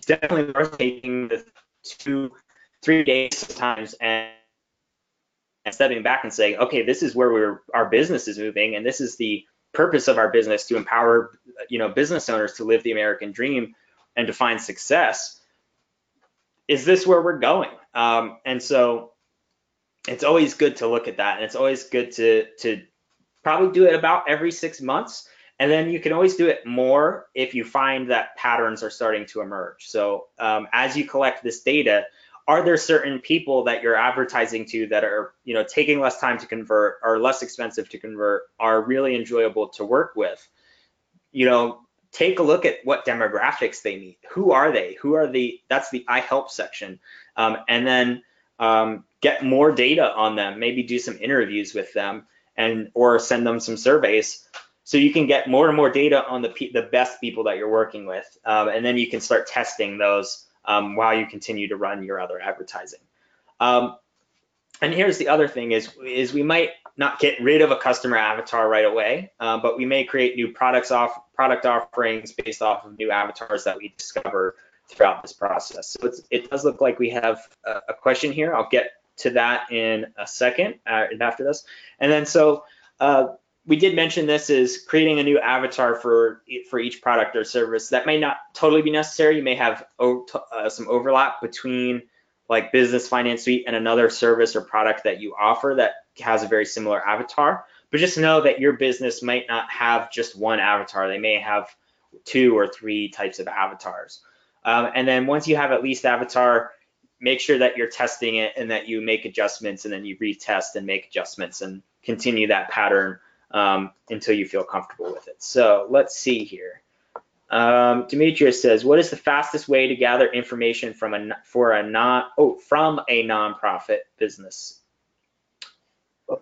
definitely worth taking the 2-3 days sometimes and stepping back and saying, okay, this is where our business is moving, and this is the purpose of our business, to empower business owners to live the American dream and to find success. is this where we're going? And so it's always good to look at that, and it's always good to probably do it about every 6 months. And then you can always do it more if you find that patterns are starting to emerge. So as you collect this data, are there certain people that you're advertising to that are, taking less time to convert, are less expensive to convert, are really enjoyable to work with? Take a look at what demographics they meet. Who are they? That's the I help section. And then get more data on them, maybe do some interviews with them, or send them some surveys, so you can get more and more data on the best people that you're working with. And then you can start testing those while you continue to run your other advertising. And here's the other thing is we might not get rid of a customer avatar right away, but we may create new product offerings based off of new avatars that we discover throughout this process. So it does look like we have a question here. I'll get to that in a second after this. And then we did mention this is creating a new avatar for each product or service. That may not totally be necessary. You may have some overlap between like Business Finance Suite and another service or product that you offer that has a very similar avatar. But just know that your business might not have just one avatar. They may have 2 or 3 types of avatars. And then once you have at least avatar, make sure that you're testing it and that you make adjustments, and then you retest and make adjustments and continue that pattern until you feel comfortable with it. So let's see here. Demetrius says, what is the fastest way to gather information from a nonprofit business?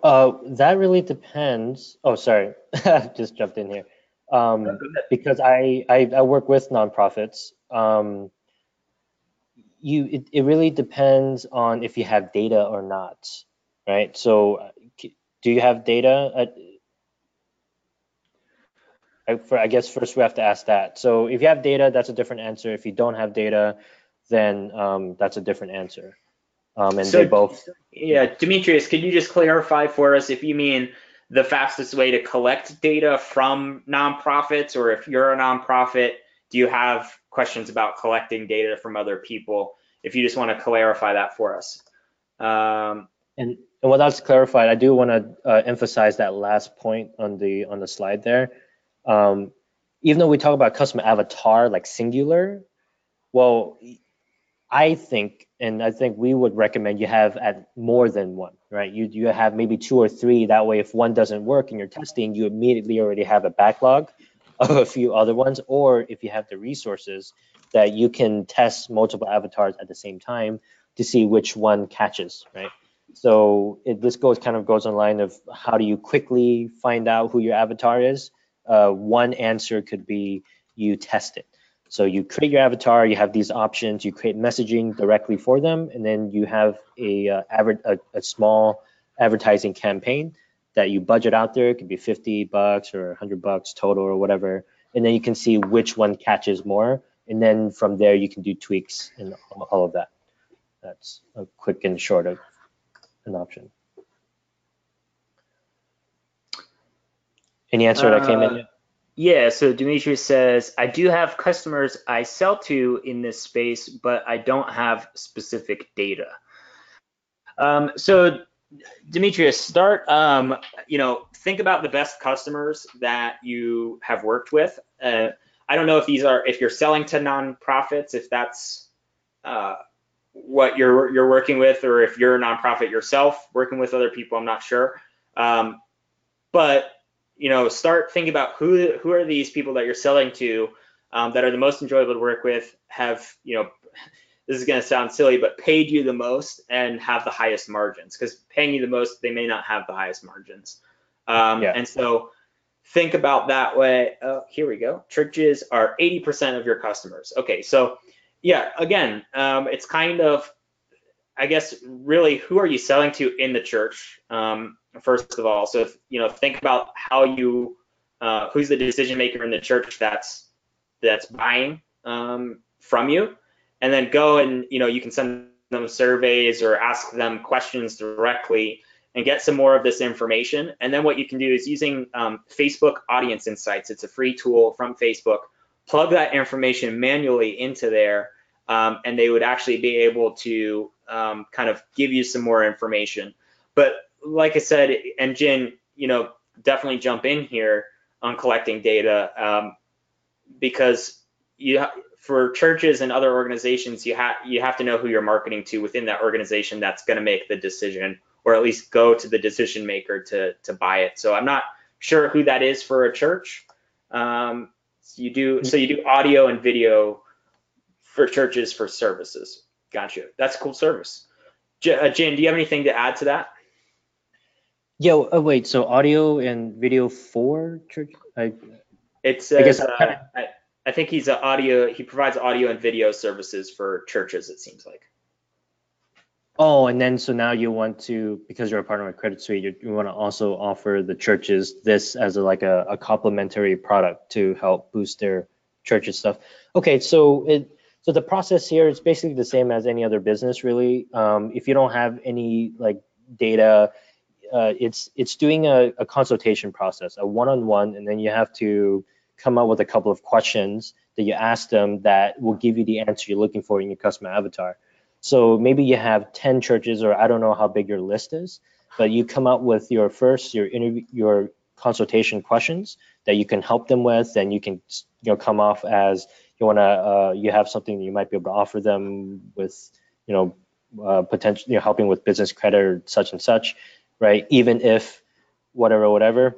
That really depends. Oh, sorry, just jumped in here. Because I work with nonprofits. It really depends on if you have data or not, right? So do you have data? I guess first we have to ask that. So if you have data, that's a different answer. If you don't have data, then that's a different answer. And so they both. Yeah, Demetrius, could you just clarify for us if you mean the fastest way to collect data from nonprofits, or if you're a nonprofit, do you have questions about collecting data from other people? If you just want to clarify that for us. And what that's clarified, I do want to emphasize that last point on the slide there. Even though we talk about customer avatar like singular, well, I think we would recommend you have at more than one, right? You have maybe 2 or 3. That way, if one doesn't work in your testing, you immediately already have a backlog of a few other ones. Or if you have the resources, that you can test multiple avatars at the same time to see which one catches, right? So this goes on line of how do you quickly find out who your avatar is. One answer could be you test it. So you create your avatar, you have these options, you create messaging directly for them, and then you have a small advertising campaign that you budget out there. It could be $50 or $100 total or whatever, and then you can see which one catches more, and then from there you can do tweaks and all of that. That's a quick and short of an option. Any answer that came in yet? Yeah, so Demetrius says, I do have customers I sell to in this space, but I don't have specific data. So Demetrius, start, think about the best customers that you have worked with. I don't know if you're selling to nonprofits, if that's what you're working with, or if you're a nonprofit yourself working with other people, I'm not sure. But start thinking about who are these people that you're selling to that are the most enjoyable to work with, have, this is going to sound silly, but paid you the most and have the highest margins, because paying you the most, they may not have the highest margins. And so think about that way. Oh, here we go. Churches are 80% of your customers. Okay, so yeah, again, it's kind of, I guess, really, who are you selling to in the church? First of all, so think about how who's the decision maker in the church that's buying from you, and then go and you can send them surveys or ask them questions directly and get some more of this information. And then what you can do is using Facebook Audience Insights. It's a free tool from Facebook. Plug that information manually into there, and they would actually be able to kind of give you some more information. But like I said, and Jin, definitely jump in here on collecting data, because for churches and other organizations, you have to know who you're marketing to within that organization that's going to make the decision, or at least go to the decision maker to buy it. So I'm not sure who that is for a church. So you do audio and video for churches for services. Gotcha. That's a cool service. Jin, do you have anything to add to that? Yeah. Wait. So audio and video for church? It I guess says I think he provides audio and video services for churches, it seems like. Oh, and then so now you want to, because you're a partner with Credit Suite, you want to also offer the churches this as a complementary product to help boost their churches stuff. Okay, so the process here is basically the same as any other business, really. If you don't have any like data, it's doing a consultation process, a one-on-one, and then you have to come up with a couple of questions that you ask them that will give you the answer you're looking for in your customer avatar. So maybe you have 10 churches, or I don't know how big your list is, but you come up with your consultation questions that you can help them with, and you can come off as you have something that you might be able to offer them with potentially helping with business credit or such and such, right? Even if whatever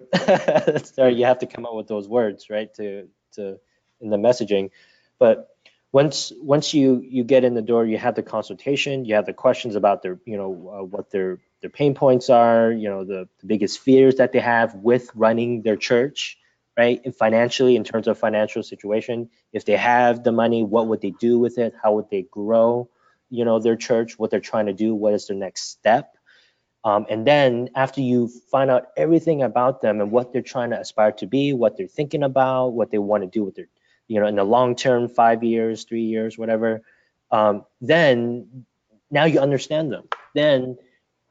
so you have to come up with those words, right, to in the messaging. But once you get in the door, you have the consultation, you have the questions about their what their pain points are, the biggest fears that they have with running their church, right? And financially, in terms of financial situation, if they have the money, what would they do with it? How would they grow their church? What they're trying to do? What is their next step? And then after you find out everything about them and what they're trying to aspire to be, what they're thinking about, what they want to do with their in the long term, 5 years, 3 years, whatever, then now you understand them. Then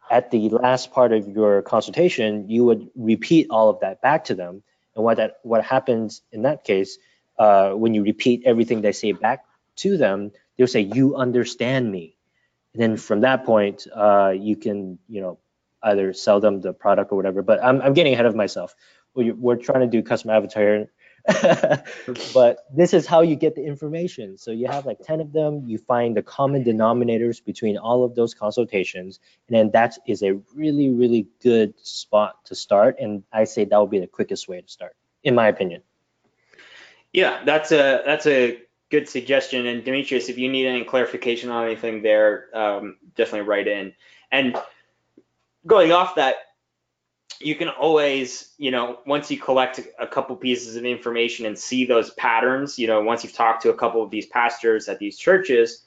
at the last part of your consultation, you would repeat all of that back to them. And what happens in that case, when you repeat everything they say back to them, they'll say, "You understand me." And then from that point, you can either sell them the product or whatever. But I'm getting ahead of myself. We're trying to do customer avatar. But this is how you get the information. So you have like 10 of them, you find the common denominators between all of those consultations, and then that is a really, really good spot to start. And I say that would be the quickest way to start, in my opinion. Yeah, that's a good suggestion. And Demetrius, if you need any clarification on anything there, definitely write in. And going off that, you can always, once you collect a couple pieces of information and see those patterns, once you've talked to a couple of these pastors at these churches,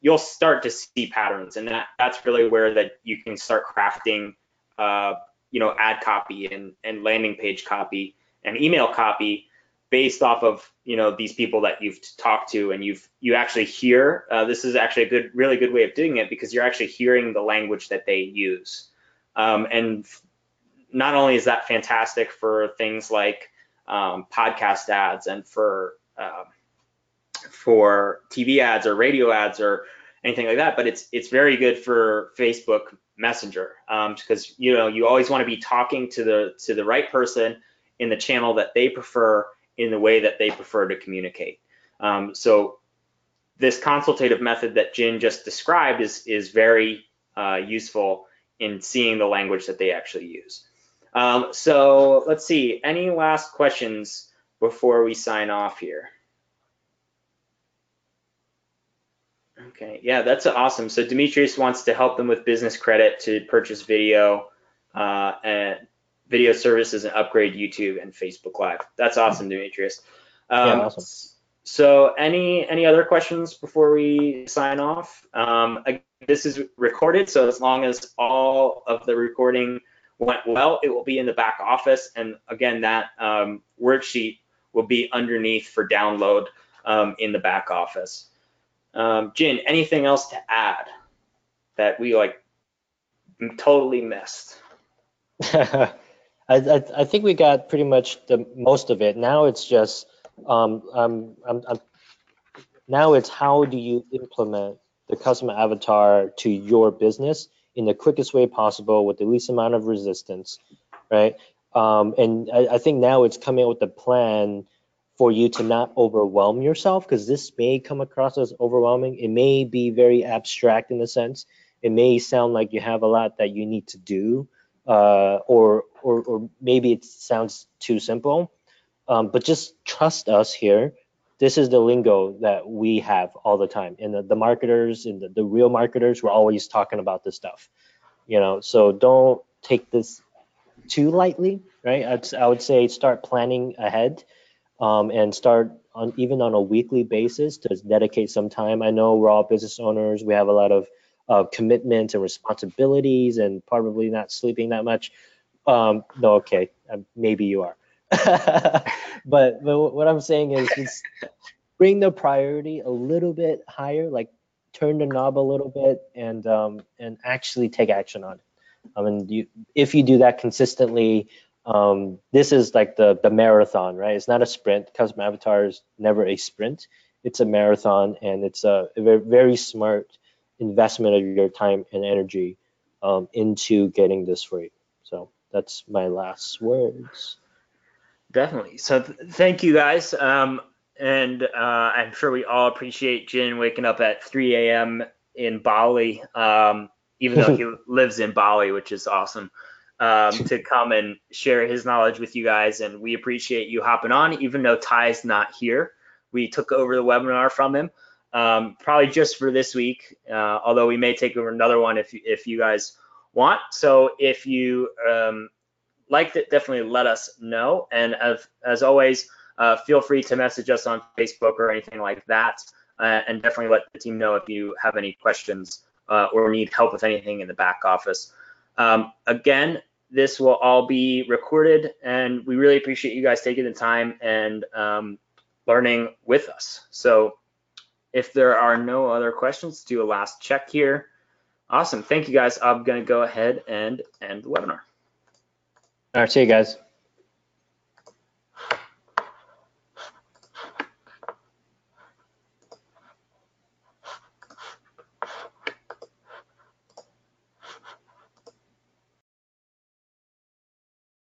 you'll start to see patterns. And that's really where that you can start crafting, ad copy and landing page copy and email copy based off of, these people that you've talked to, and you actually hear, this is actually a really good way of doing it, because you're actually hearing the language that they use. And not only is that fantastic for things like podcast ads and for TV ads or radio ads or anything like that, but it's very good for Facebook Messenger, because you always want to be talking to the right person in the channel that they prefer, in the way that they prefer to communicate. So this consultative method that Jin just described is very useful in seeing the language that they actually use. So let's see, any last questions before we sign off here? Okay, yeah, that's awesome. So Demetrius wants to help them with business credit to purchase video and video services and upgrade YouTube and Facebook Live. That's awesome, Demetrius. Yeah, awesome. So any other questions before we sign off? This is recorded, so as long as all of the recording went well, it will be in the back office. And again, that worksheet will be underneath for download in the back office. Jin, anything else to add that we totally missed? I think we got pretty much the most of it. Now it's just I'm Now it's how do you implement the customer avatar to your business in the quickest way possible with the least amount of resistance, right? And I think now it's coming up with a plan for you to not overwhelm yourself, because this may come across as overwhelming. It may be very abstract in a sense. It may sound like you have a lot that you need to do, or maybe it sounds too simple. But just trust us here. This is the lingo that we have all the time. And the marketers and the real marketers, we're always talking about this stuff, so don't take this too lightly, right? I would say start planning ahead, and start on even on a weekly basis to dedicate some time. I know we're all business owners. We have a lot of commitments and responsibilities and probably not sleeping that much. No, okay, maybe you are. But what I'm saying is just bring the priority a little bit higher, like turn the knob a little bit, and actually take action on it. I mean, if you do that consistently, this is like the marathon, right? It's not a sprint. Custom Avatar is never a sprint. It's a marathon, and it's a very, very smart investment of your time and energy into getting this right. So that's my last words. Definitely. So thank you guys. And I'm sure we all appreciate Jin waking up at 3 a.m. in Bali, even though he lives in Bali, which is awesome, to come and share his knowledge with you guys. And we appreciate you hopping on, even though Ty's not here. We took over the webinar from him, probably just for this week, although we may take over another one if you guys want. So if you liked it, definitely let us know. And as always, feel free to message us on Facebook or anything like that. And definitely let the team know if you have any questions or need help with anything in the back office. Again, this will all be recorded, and we really appreciate you guys taking the time and learning with us. So if there are no other questions, do a last check here. Awesome. Thank you guys. I'm going to go ahead and end the webinar. All right, see you guys.